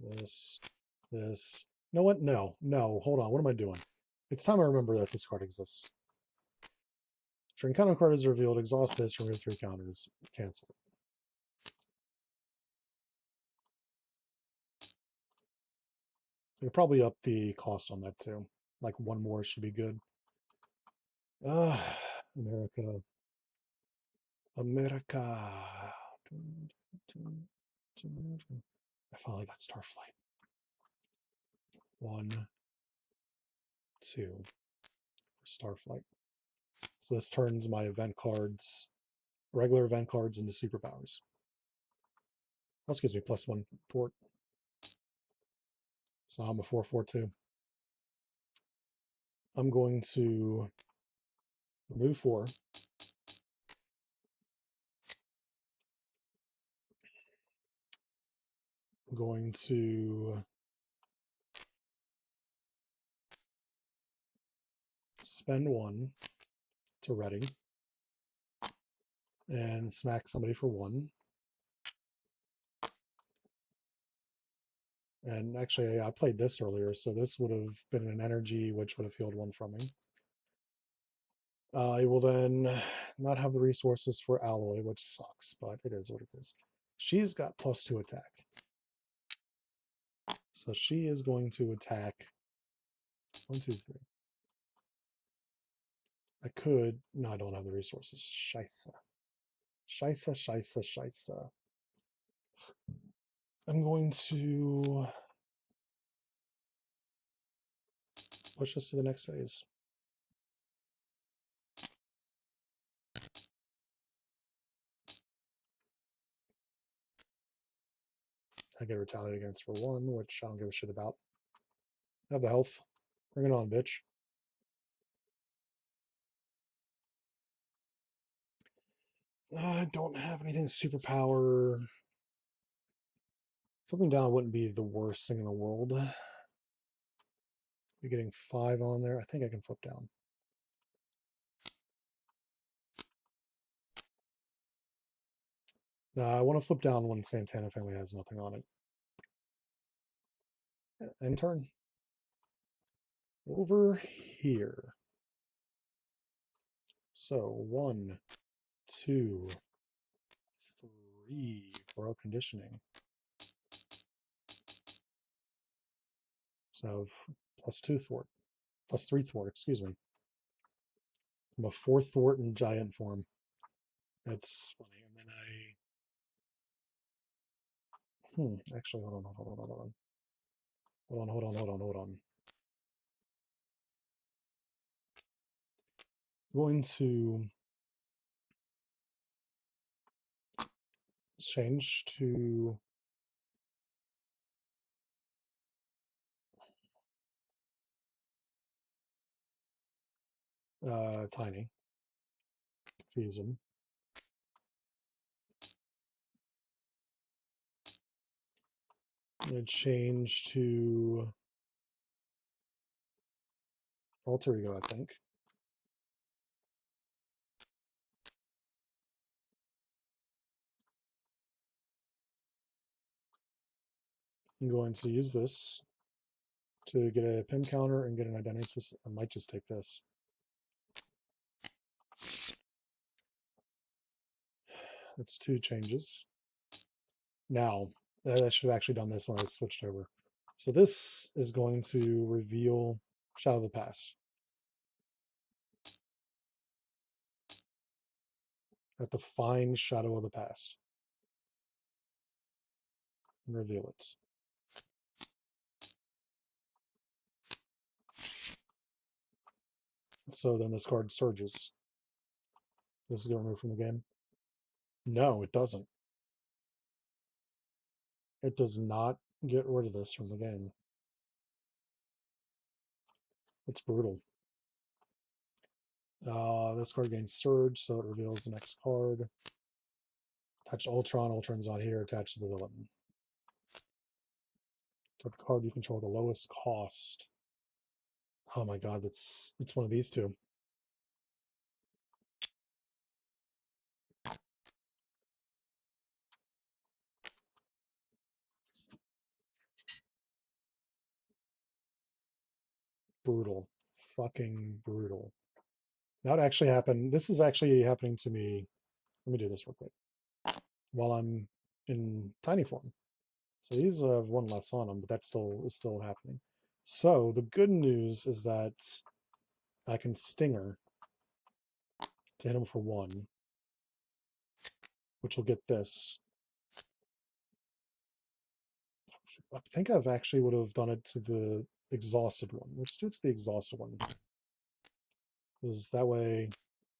This. You know what? No. Hold on. What am I doing? It's time I remember that this card exists. If your encounter card is revealed, exhaust this, remove 3 counters, cancel it. You could probably up the cost on that too. Like 1 more should be good. America. I finally got Starflight. 1, 2 for Starflight. So this turns my event cards, regular event cards, into superpowers. Also gives me +1 fort. So I'm a 4/4/2. I'm going to remove 4. I'm going to spend 1 to ready and smack somebody for 1. And actually, I played this earlier, so this would have been an energy, which would have healed 1 from me. I will then not have the resources for alloy, which sucks, but it is what it is. She's got +2 attack. So she is going to attack 1, 2, 3. I could. No, I don't have the resources. Scheisse. Scheisse, scheisse, scheisse. I'm going to push us to the next phase. I get retaliated against for 1, which I don't give a shit about. I have the health. Bring it on, bitch. I don't have anything superpower. Flipping down wouldn't be the worst thing in the world. You're getting 5 on there. I think I can flip down. I want to flip down when Santana family has nothing on it. End turn. Over here. So 1, 2, 3 for out conditioning. So +2 thwart. +3 thwart, excuse me. I'm a 4 thwart in giant form. That's funny. And then actually, hold on. Hold on. Going to change to tiny. Confuse them. I'm going to change to alter ego, I think. I'm going to use this to get a pin counter and get an identity specific. I might just take this. That's 2 changes. Now, I should have actually done this when I switched over. So this is going to reveal Shadow of the Past. At the fine Shadow of the Past. And reveal it. So then this card surges. This is going to remove from the game. No, it doesn't. It does not get rid of this from the game. It's brutal. This card gains Surge, so it reveals the next card. Attach Ultron. Ultron's on here, attached to the villain. To the card you control the lowest cost. Oh my god, it's one of these two. Brutal. Fucking brutal. That actually happened. This is actually happening to me. Let me do this real quick. While I'm in tiny form. So these have 1 less on them, but that is still happening. So the good news is that I can Stinger to hit him for 1, which will get this. I think I've actually would have done it to the exhausted one. Let's do it to the exhausted one. Because that way,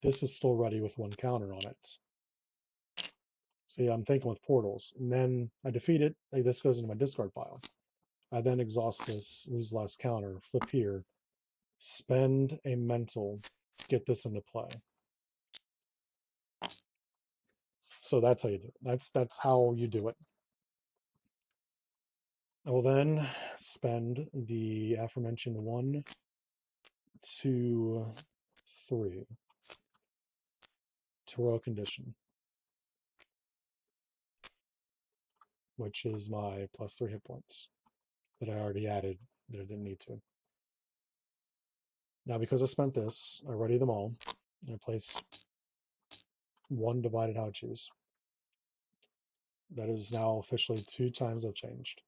this is still ready with 1 counter on it. So yeah, I'm thinking with portals. And then I defeat it. Like, this goes into my discard pile. I then exhaust this, lose last counter, flip here, spend a mental to get this into play. So that's how you do it. That's how you do it. I will then spend the aforementioned 1, 2, 3 to roll condition, which is my +3 hit points that I already added that I didn't need to. Now, because I spent this, I ready them all, and I place 1 divided how I choose. That is now officially 2 times I've changed.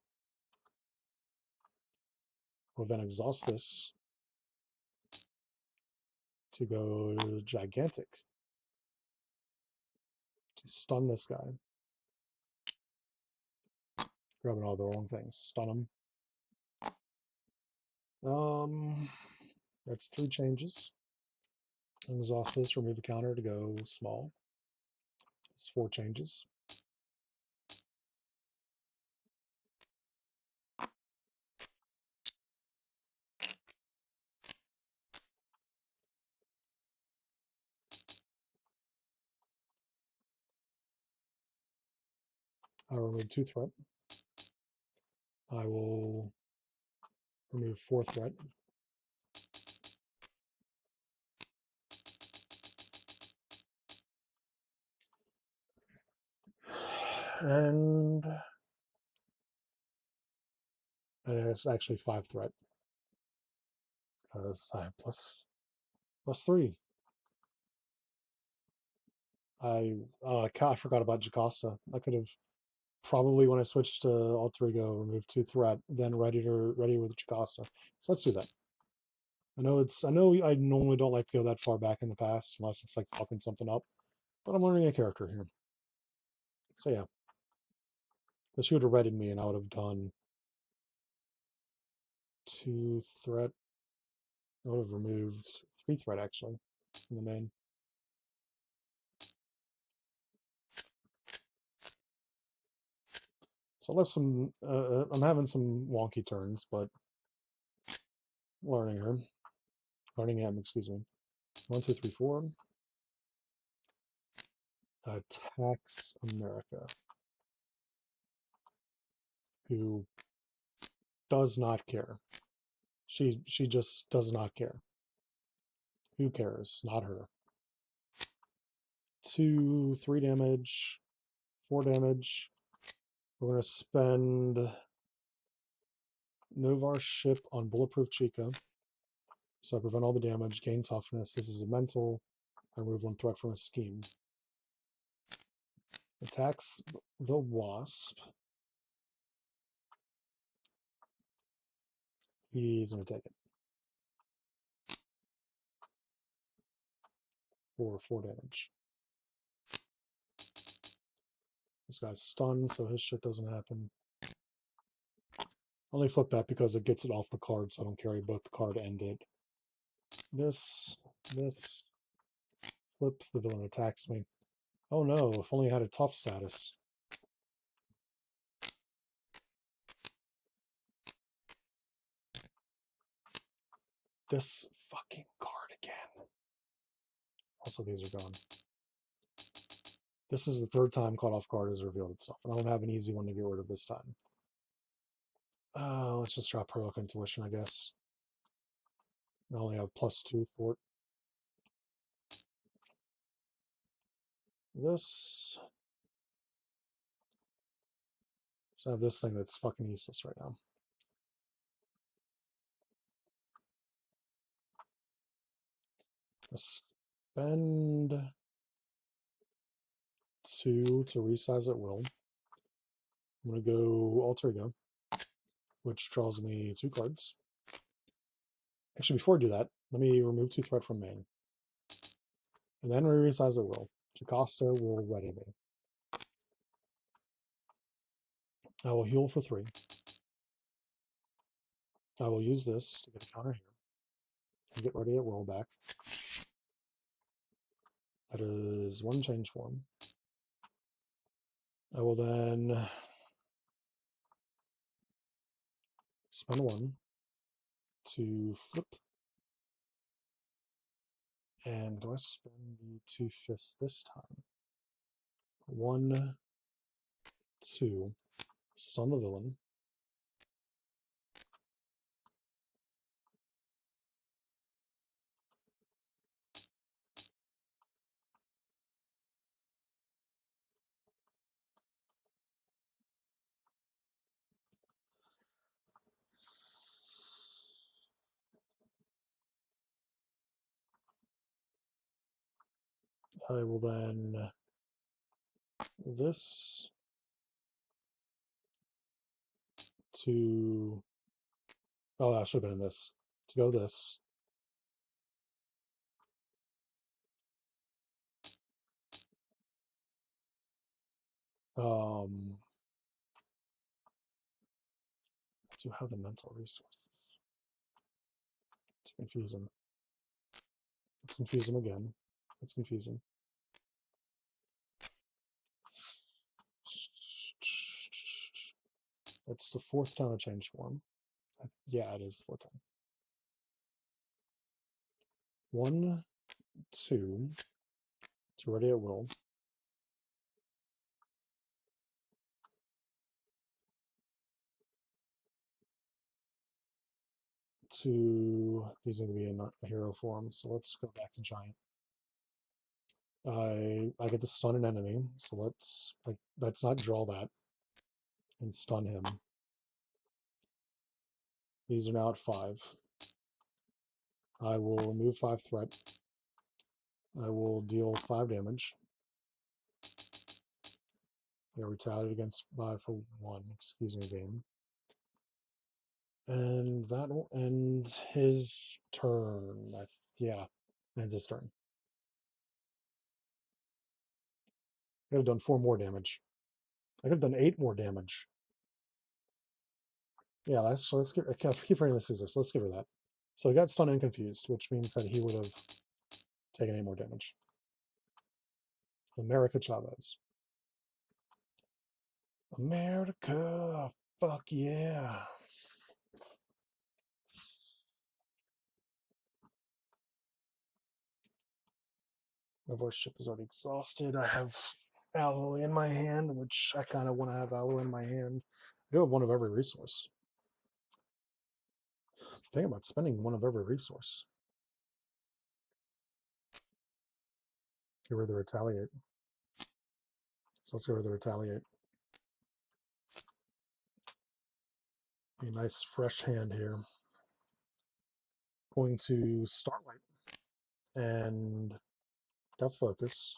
We'll then exhaust this to go gigantic to stun this guy. Grabbing all the wrong things. Stun him. That's 3 changes. Exhaust this, remove a counter to go small. It's 4 changes. I will remove 2 threat. I will remove 4 threat. And it's actually 5 threat. Because I have +3. I forgot about JackHKP. I could have probably, when I switched to Alter Ego, removed 2 threat, then ready with JackHKP. So let's do that. I know I normally don't like to go that far back in the past unless it's like fucking something up, but I'm learning a character here. So yeah, but she would have readied me, and I would have done 2 threat. I would have removed 3 threat actually in the main. So I left some. I'm having some wonky turns, but learning him. Excuse me. 1, 2, 3, 4. Attacks America, who does not care. She just does not care. Who cares? Not her. 2, 3 damage, 4 damage. We're going to spend Novar's ship on Bulletproof Chica. So I prevent all the damage, gain toughness. This is a mental. I remove 1 threat from a scheme. Attacks the Wasp. He's going to take it. For 4 damage. This guy's stunned, so his shit doesn't happen. Only flip that because it gets it off the card, so I don't carry both the card and it. This. Flip, the villain attacks me. Oh no, if only I had a tough status. This fucking card again. Also, these are gone. This is the 3rd time caught off card has revealed itself, and I don't have an easy one to get rid of this time. Let's just drop Heroic Intuition, I guess. I only have +2 for it. This. So I have this thing that's fucking useless right now. Spend 2 to resize at will. I'm going to go Alter Ego, which draws me 2 cards. Actually, before I do that, let me remove 2 threat from main. And then resize at will. JackHKP will ready me. I will heal for 3. I will use this to get a counter here. And get ready at will back. That is 1 change form. I will then spend 1 to flip And do I spend the 2 fists this time? 1, 2. Stun the villain. I will then this to, oh, I should have been in this, to go this. To have the mental resources. To confuse him. Let's confuse him again. Let's confuse him. That's the 4th time I changed form. Yeah, it is the 4th time. 1, 2. To ready at will. To these need to be in a hero form, so let's go back to giant. I get to stun an enemy, so let's not draw that and stun him. These are now at 5. I will remove 5 threat. I will deal 5 damage. Yeah, retaliate against 5 for 1. Excuse me, game. And that will end his turn. Yeah, ends his turn. I could have done 4 more damage. I could have done 8 more damage. Yeah, let's get. I keep forgetting this exists. Let's give her that. So he got stunned and confused, which means that he would have taken 8 more damage. America Chavez. America, fuck yeah. My voice chip is already exhausted. I have alloy in my hand, which I kind of want to have alloy in my hand. I do have one of every resource. Think about spending one of every resource. Get rid of the retaliate. So let's get rid of the retaliate. A nice fresh hand here. Going to Starlight and Death Focus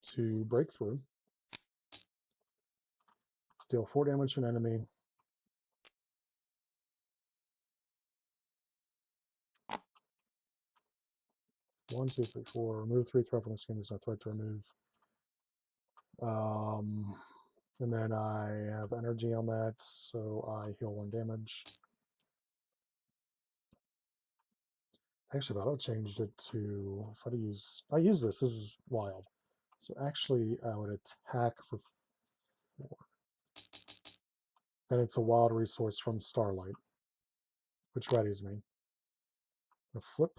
to Breakthrough. Deal 4 damage to an enemy. One, two, three, four. Remove 3 threat from the skin. There's no threat to remove. And then I have energy on that, so I heal 1 damage. Actually, if I would have changed it to, if I use this is wild. So actually, I would attack for 4. Then it's a wild resource from Starlight, which readies me. I'm gonna flip.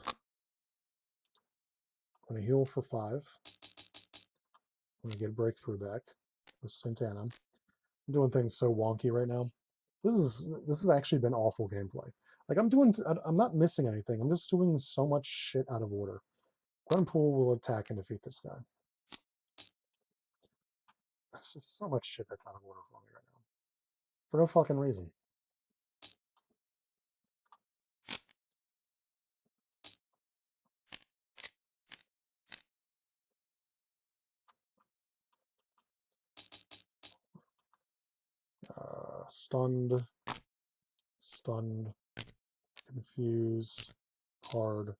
I'm gonna heal for 5. I'm gonna get a breakthrough back with Santana. I'm doing things so wonky right now. This has actually been awful gameplay. Like I'm not missing anything. I'm just doing so much shit out of order. Grunpool will attack and defeat this guy. It's just so much shit that's out of order for me right now. For no fucking reason. Stunned, confused, hard.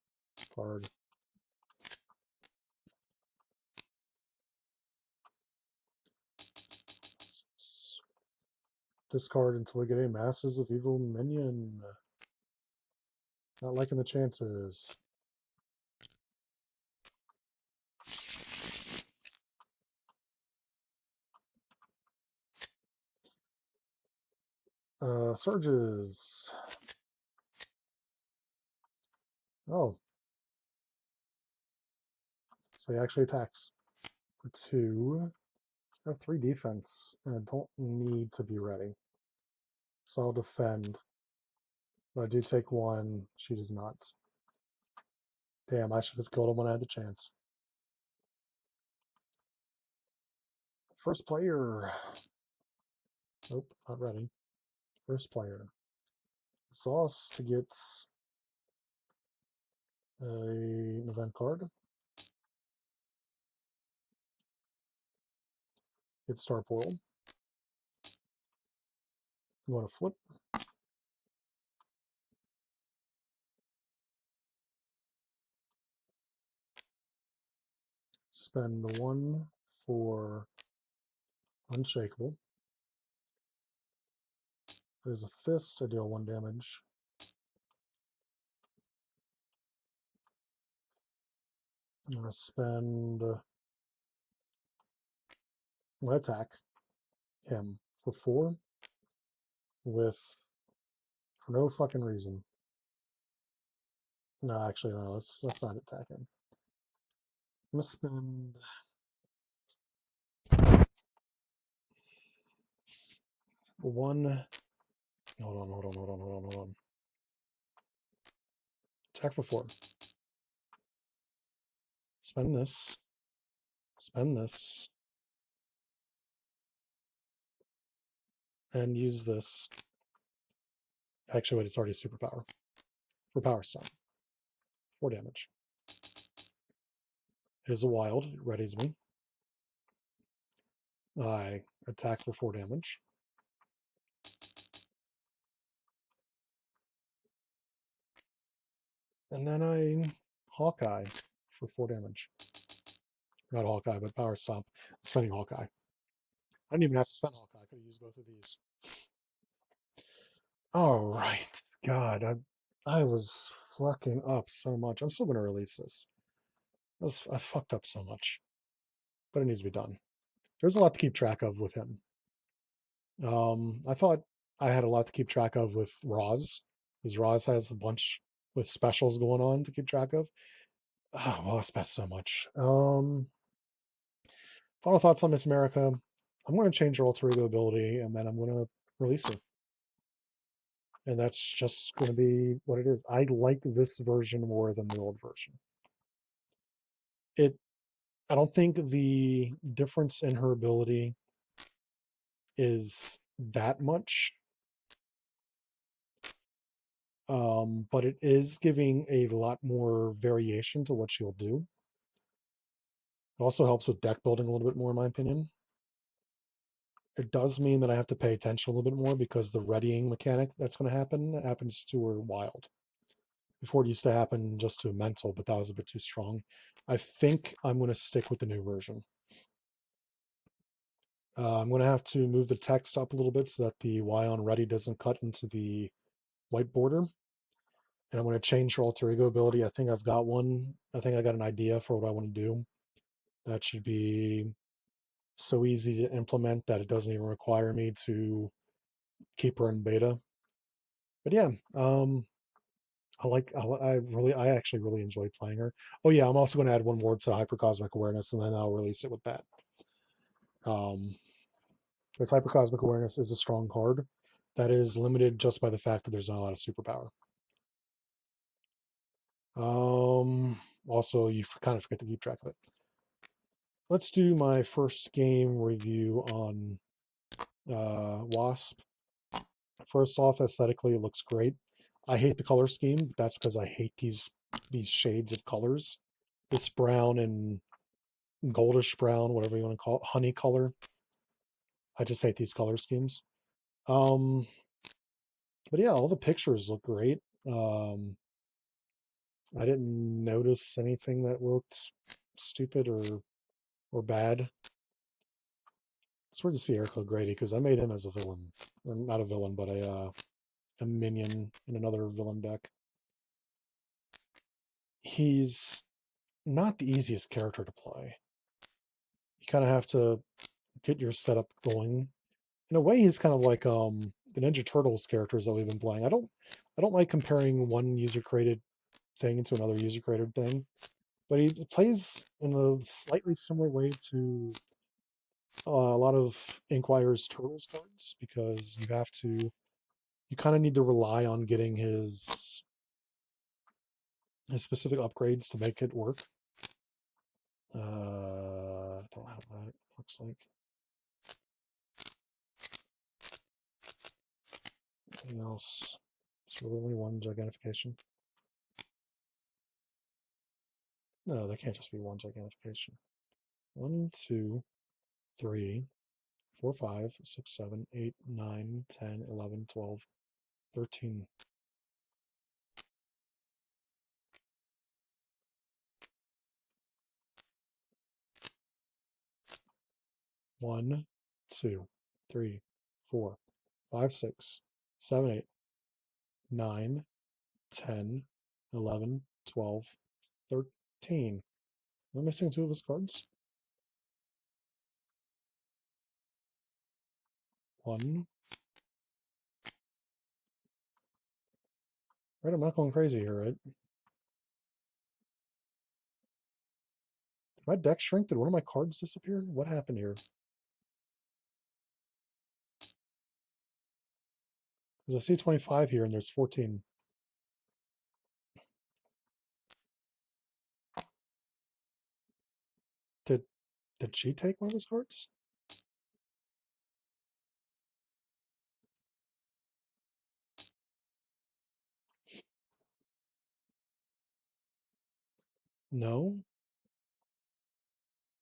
Discard until we get a Masters of Evil minion. Not liking the chances. Surges. Oh, So he actually attacks for 2. I have 3 defense, and I don't need to be ready. So I'll defend. But I do take 1. She does not. Damn, I should have killed him when I had the chance. First player. Nope, not ready. First player. Sauce to get an event card. Get Star Portal. You want to flip. Spend 1 for Unshakable. There's a fist. I deal 1 damage. I'm going to spend. I'm going to attack him for 4 with. For no fucking reason. No, actually, no. Let's not attack him. I'm going to spend. One. Hold on. Attack for 4. Spend this. Spend this. And use this. Actually, wait, it's already superpower. For power stun. 4 damage. It is a wild. It readies me. I attack for 4 damage. And then I Hawkeye for 4 damage. Not Hawkeye, but Power Stomp. I'm spending Hawkeye. I didn't even have to spend Hawkeye. I could have used both of these. All right. God, I was fucking up so much. I'm still going to release this. I fucked up so much. But it needs to be done. There's a lot to keep track of with him. I thought I had a lot to keep track of with Roz, because Roz has a bunch with specials going on to keep track of. Oh, Wasp has so much. Final thoughts on Miss America. I'm going to change her alter ego ability, and then I'm going to release her. And that's just going to be what it is. I like this version more than the old version. I don't think the difference in her ability is that much. But it is giving a lot more variation to what she'll do. It also helps with deck building a little bit more, in my opinion. It does mean that I have to pay attention a little bit more because the readying mechanic that's going to happen happens to her wild. Before it used to happen just to mental, but that was a bit too strong. I think I'm going to stick with the new version. I'm going to have to move the text up a little bit so that the Y on ready doesn't cut into the white border. And I'm going to change her alter ego ability. I think I've got one. I think I got an idea for what I want to do. That should be so easy to implement that it doesn't even require me to keep her in beta. But yeah, I actually really enjoy playing her. Oh yeah, I'm also going to add one more to Hypercosmic Awareness, and then I'll release it with that. Because Hypercosmic Awareness is a strong card that is limited just by the fact that there's not a lot of superpower. Also, you kind of forget to keep track of it. Let's do my first game review on Wasp. First off, aesthetically, it looks great. I hate the color scheme, but that's because I hate these shades of colors. This brown and goldish brown, whatever you want to call it, honey color. I just hate these color schemes. But yeah, all the pictures look great. I didn't notice anything that looked stupid or bad. It's weird to see Eric O'Grady because I made him as a villain, or not a villain, but a minion in another villain deck. He's not the easiest character to play. You kind of have to get your setup going. In a way, he's kind of like the Ninja Turtles characters that we've been playing. I don't like comparing one user created thing to another user created thing, but he plays in a slightly similar way to a lot of Inquire's Turtles cards, because you kind of need to rely on getting his specific upgrades to make it work. Don't have that, it looks like. Anything else? It's really only one gigantification. No, they can't just be one gigantification. 1, 2, 3, 4, 5, 6, 7, 8, 9, 10, 11, 12, 13. One, 2, 3, 4, 5, 6, 7, 8, 9, 10, 11, 12, 13. Am I missing 2 of his cards? 1. Right, I'm not going crazy here, right? Did my deck shrink? Did one of my cards disappear? What happened here? Because I see 25 here and there's 14. Did she take one of his cards? No.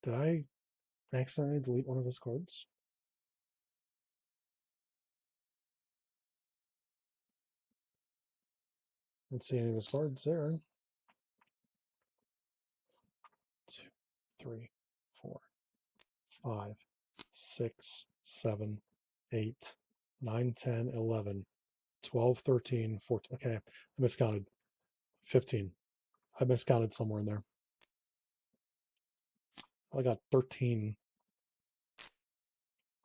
Did I accidentally delete one of his cards? I don't see any of his cards there. 2, 3, 4, 5, 6, 7, 8, 9, 10, 11, 12, 13, 14. Okay, I miscounted. 15. I miscounted somewhere in there. I got 13.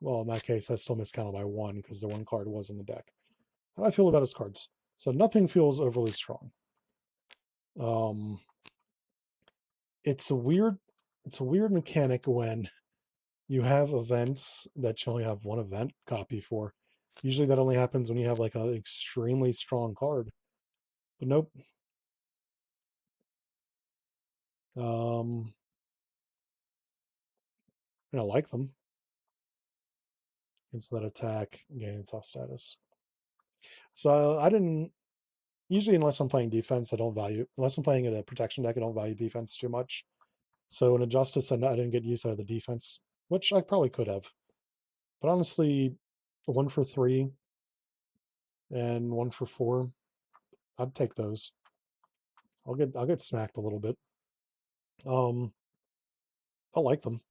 Well, in that case, I still miscounted by 1 because the one card was in the deck. How do I feel about his cards? So nothing feels overly strong. It's a weird mechanic when you have events that you only have one event copy for. Usually that only happens when you have like an extremely strong card. But nope. I like them. Instead of attack, gaining tough status. So I didn't usually, unless I'm playing defense, I don't value, unless I'm playing in a protection deck, I don't value defense too much. So in a justice, I didn't get use out of the defense, which I probably could have. But honestly, 1 for 3 and 1 for 4, I'd take those. I'll get smacked a little bit. I like them.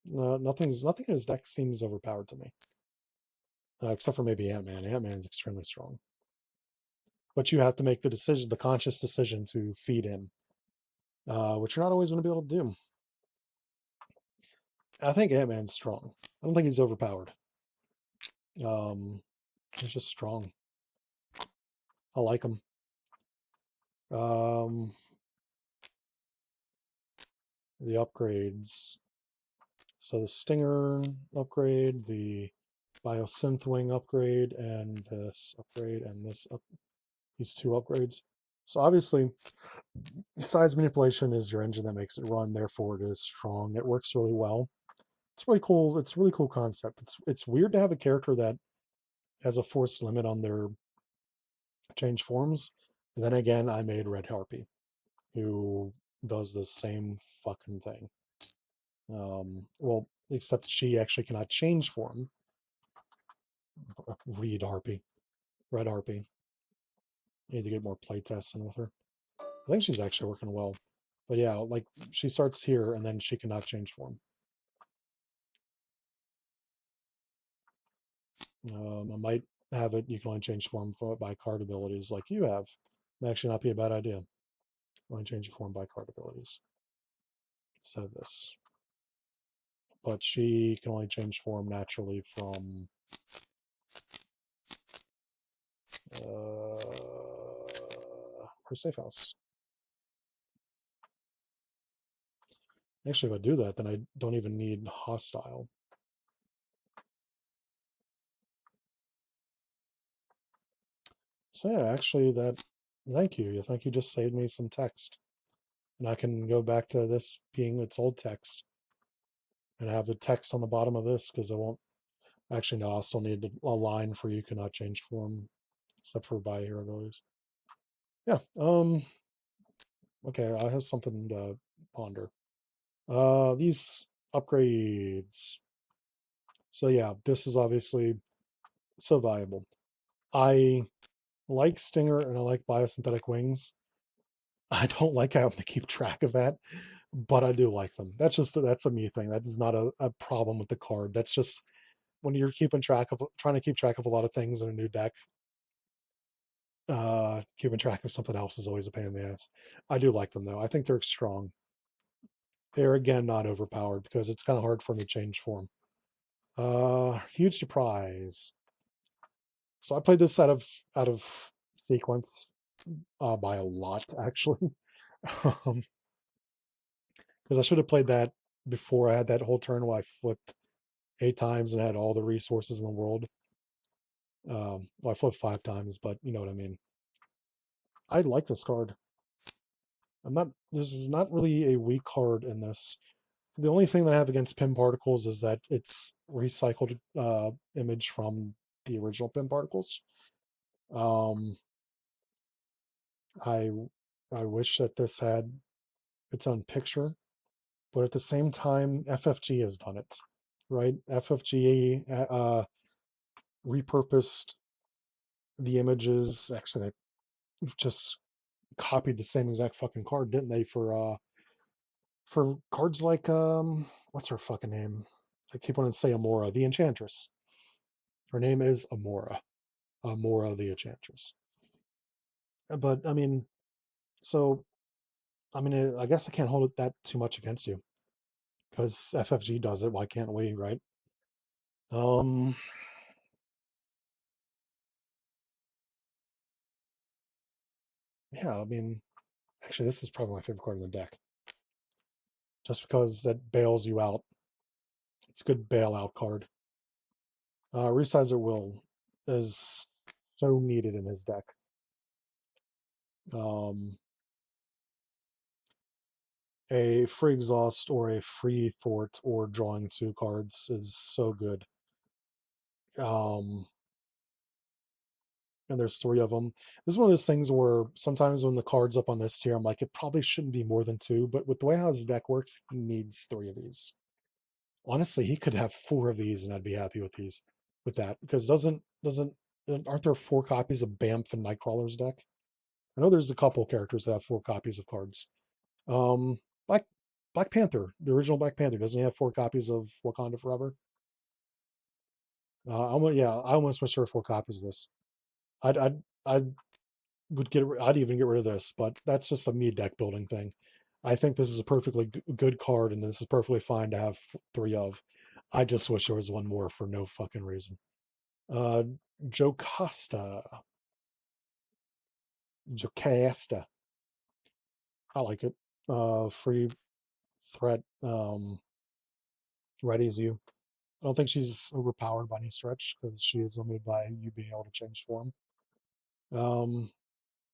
Nothing in his deck seems overpowered to me, except for maybe Ant-Man. Ant-Man is extremely strong, but you have to make the conscious decision to feed him, which you're not always going to be able to do. I think Ant-Man's strong. I don't think he's overpowered. He's just strong. I like him. The upgrades. So the Stinger upgrade, the Biosynth Wing upgrade, and this upgrade, and these 2 upgrades. So obviously, size manipulation is your engine that makes it run. Therefore, it is strong. It works really well. It's really cool. It's a really cool concept. It's weird to have a character that has a force limit on their change forms. And then again, I made Red Harpy, who does the same fucking thing. Well, except she actually cannot change form. Red Harpy. Need to get more playtests in with her. I think she's actually working well. But yeah, like she starts here and then she cannot change form. I might have it. You can only change form by card abilities, like you have. Might actually not be a bad idea. Only change form by card abilities instead of this. But she can only change form naturally from her safe house. Actually, if I do that, then I don't even need hostile. So yeah, actually thank you. I think you just saved me some text. And I can go back to this being its old text and have the text on the bottom of this because I won't actually no, I'll still need a line for you cannot change form except for by hero abilities. Yeah. Okay, I have something to ponder. These upgrades. So yeah, this is obviously so valuable. I like Stinger and I like biosynthetic wings. I don't like having to keep track of that, but I do like them. That's a me thing. That is not a problem with the card. That's just when you're trying to keep track of a lot of things in a new deck. Keeping track of something else is always a pain in the ass. I do like them though. I think they're strong. They're again not overpowered because it's kind of hard for me to change form. Huge surprise. So I played this out of sequence by a lot actually, because I should have played that before I had that whole turn where I flipped 8 times and had all the resources in the world. Well, I flipped 5 times, but you know what I mean. I like this card. I'm not. This is not really a weak card in this. The only thing that I have against Pin Particles is that it's recycled image from the original Pin Particles. Um, I I wish that this had its own picture, but at the same time, FFG has done it, right? FFG repurposed the images. Actually, they just copied the same exact fucking card, didn't they? For cards like what's her fucking name? I keep wanting to say Amora, the Enchantress. Her name is Amora. Amora the Enchantress. But I mean, so I mean, I guess I can't hold it that too much against you because FFG does it. Why can't we, right? Um, yeah. I mean, actually, this is probably my favorite card in the deck, just because it bails you out. It's a good bailout card. Resizer Will is so needed in his deck. Um, a free exhaust or a free thwart or drawing 2 cards is so good. Um, and there's 3 of them. This is one of those things where sometimes when the card's up on this tier, I'm like, it probably shouldn't be more than 2. But with the way how his deck works, he needs 3 of these. Honestly, he could have 4 of these, and I'd be happy with that because doesn't aren't there 4 copies of Bamf and Nightcrawler's deck? I know there's a couple characters that have 4 copies of cards. Um, Black Black Panther, the original Black Panther, doesn't he have 4 copies of Wakanda Forever? Yeah, I almost went sure 4 copies of this. I'd I'd even get rid of this, but that's just a me deck building thing. I think this is a perfectly good card, and this is perfectly fine to have 3 of. I just wish there was one more for no fucking reason. Uh, Jocasta, Jocasta, I like it. Free threat, readies you. I don't think she's overpowered by any stretch because she is limited by you being able to change form. Um,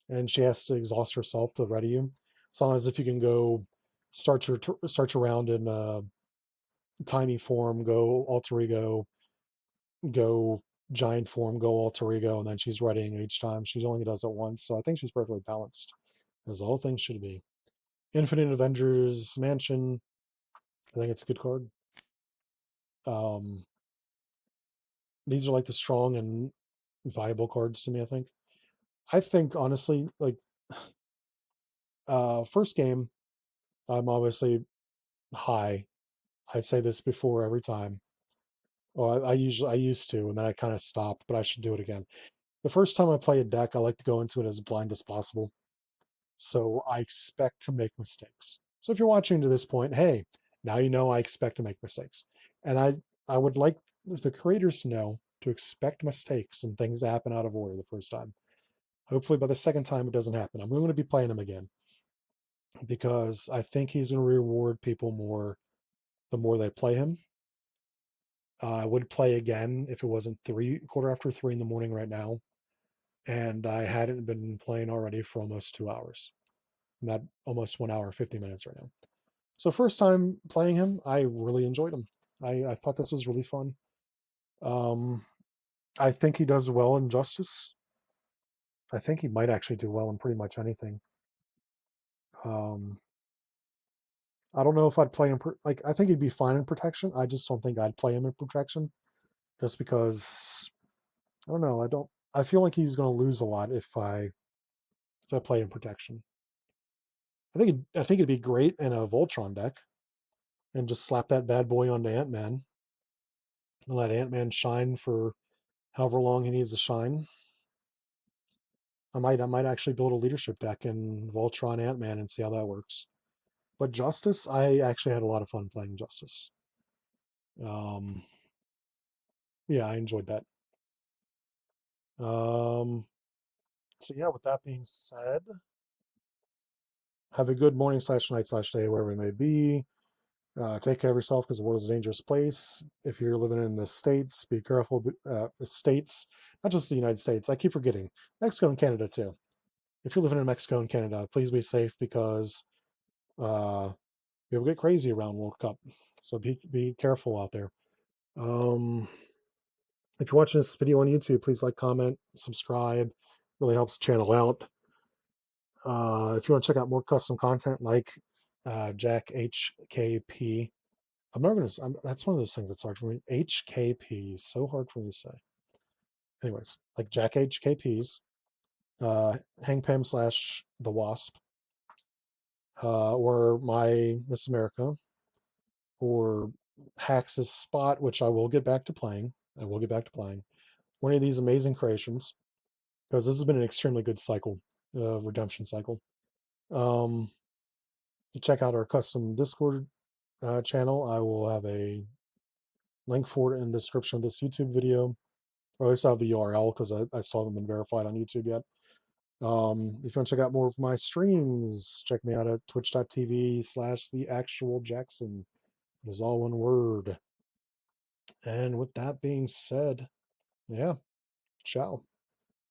and she has to exhaust herself to ready you. As long as if you can go start your round in tiny form, go alter ego, go giant form, go alter ego, and then she's readying each time. She only does it once, so I think she's perfectly balanced, as the whole thing should be. Infinite Avengers Mansion. I think it's a good card. Um, these are like the strong and viable cards to me. I think honestly, like first game, I'm obviously high. I say this before every time. Well, I used to, and then I kind of stopped, but I should do it again. The first time I play a deck, I like to go into it as blind as possible. So I expect to make mistakes. So if you're watching to this point, hey, now you know I expect to make mistakes. And I would like the creators to know to expect mistakes and things to happen out of order the first time. Hopefully by the second time it doesn't happen. I'm going to be playing them again. because I think he's going to reward people more the more they play him. I would play again if it wasn't quarter after 3 in the morning right now, and I hadn't been playing already for almost 2 hours. I'm at almost 1 hour and 50 minutes right now. So first time playing him, I really enjoyed him. I thought this was really fun. Um, I think he does well in Justice. I think he might actually do well in pretty much anything. Um, I don't know if I'd play him like I think he'd be fine in Protection. I just don't think I'd play him in Protection, just because I don't know. I don't. I feel like he's going to lose a lot if I play in Protection. I think it'd be great in a Voltron deck, and just slap that bad boy onto Ant-Man and let Ant-Man shine for however long he needs to shine. I might actually build a leadership deck in Voltron Ant-Man and see how that works. But Justice, I actually had a lot of fun playing Justice. Um, yeah, I enjoyed that. So yeah, with that being said, have a good morning / night / day, wherever it may be. Take care of yourself because the world is a dangerous place. If you're living in the States, be careful. States, not just the United States. I keep forgetting. Mexico and Canada too. If you're living in Mexico and Canada, please be safe because people get crazy around World Cup. So be careful out there. Um, if you're watching this video on YouTube, please like, comment, subscribe. Really helps the channel out. If you want to check out more custom content like JackHKP, I'm not going to, that's one of those things that's hard for me. HKP is so hard for me to say. Anyways, like JackHKP's, Hangpam / the Wasp, or my Miss America, or Hax's Spot, which I will get back to playing. I will get back to playing one of these amazing creations because this has been an extremely good cycle, redemption cycle. To check out our custom Discord channel, I will have a link for it in the description of this YouTube video, or at least I'll have the URL because I still haven't been verified on YouTube yet. If you want to check out more of my streams, check me out at twitch.tv / the actual Jackson. It is all one word. And with that being said, yeah, ciao.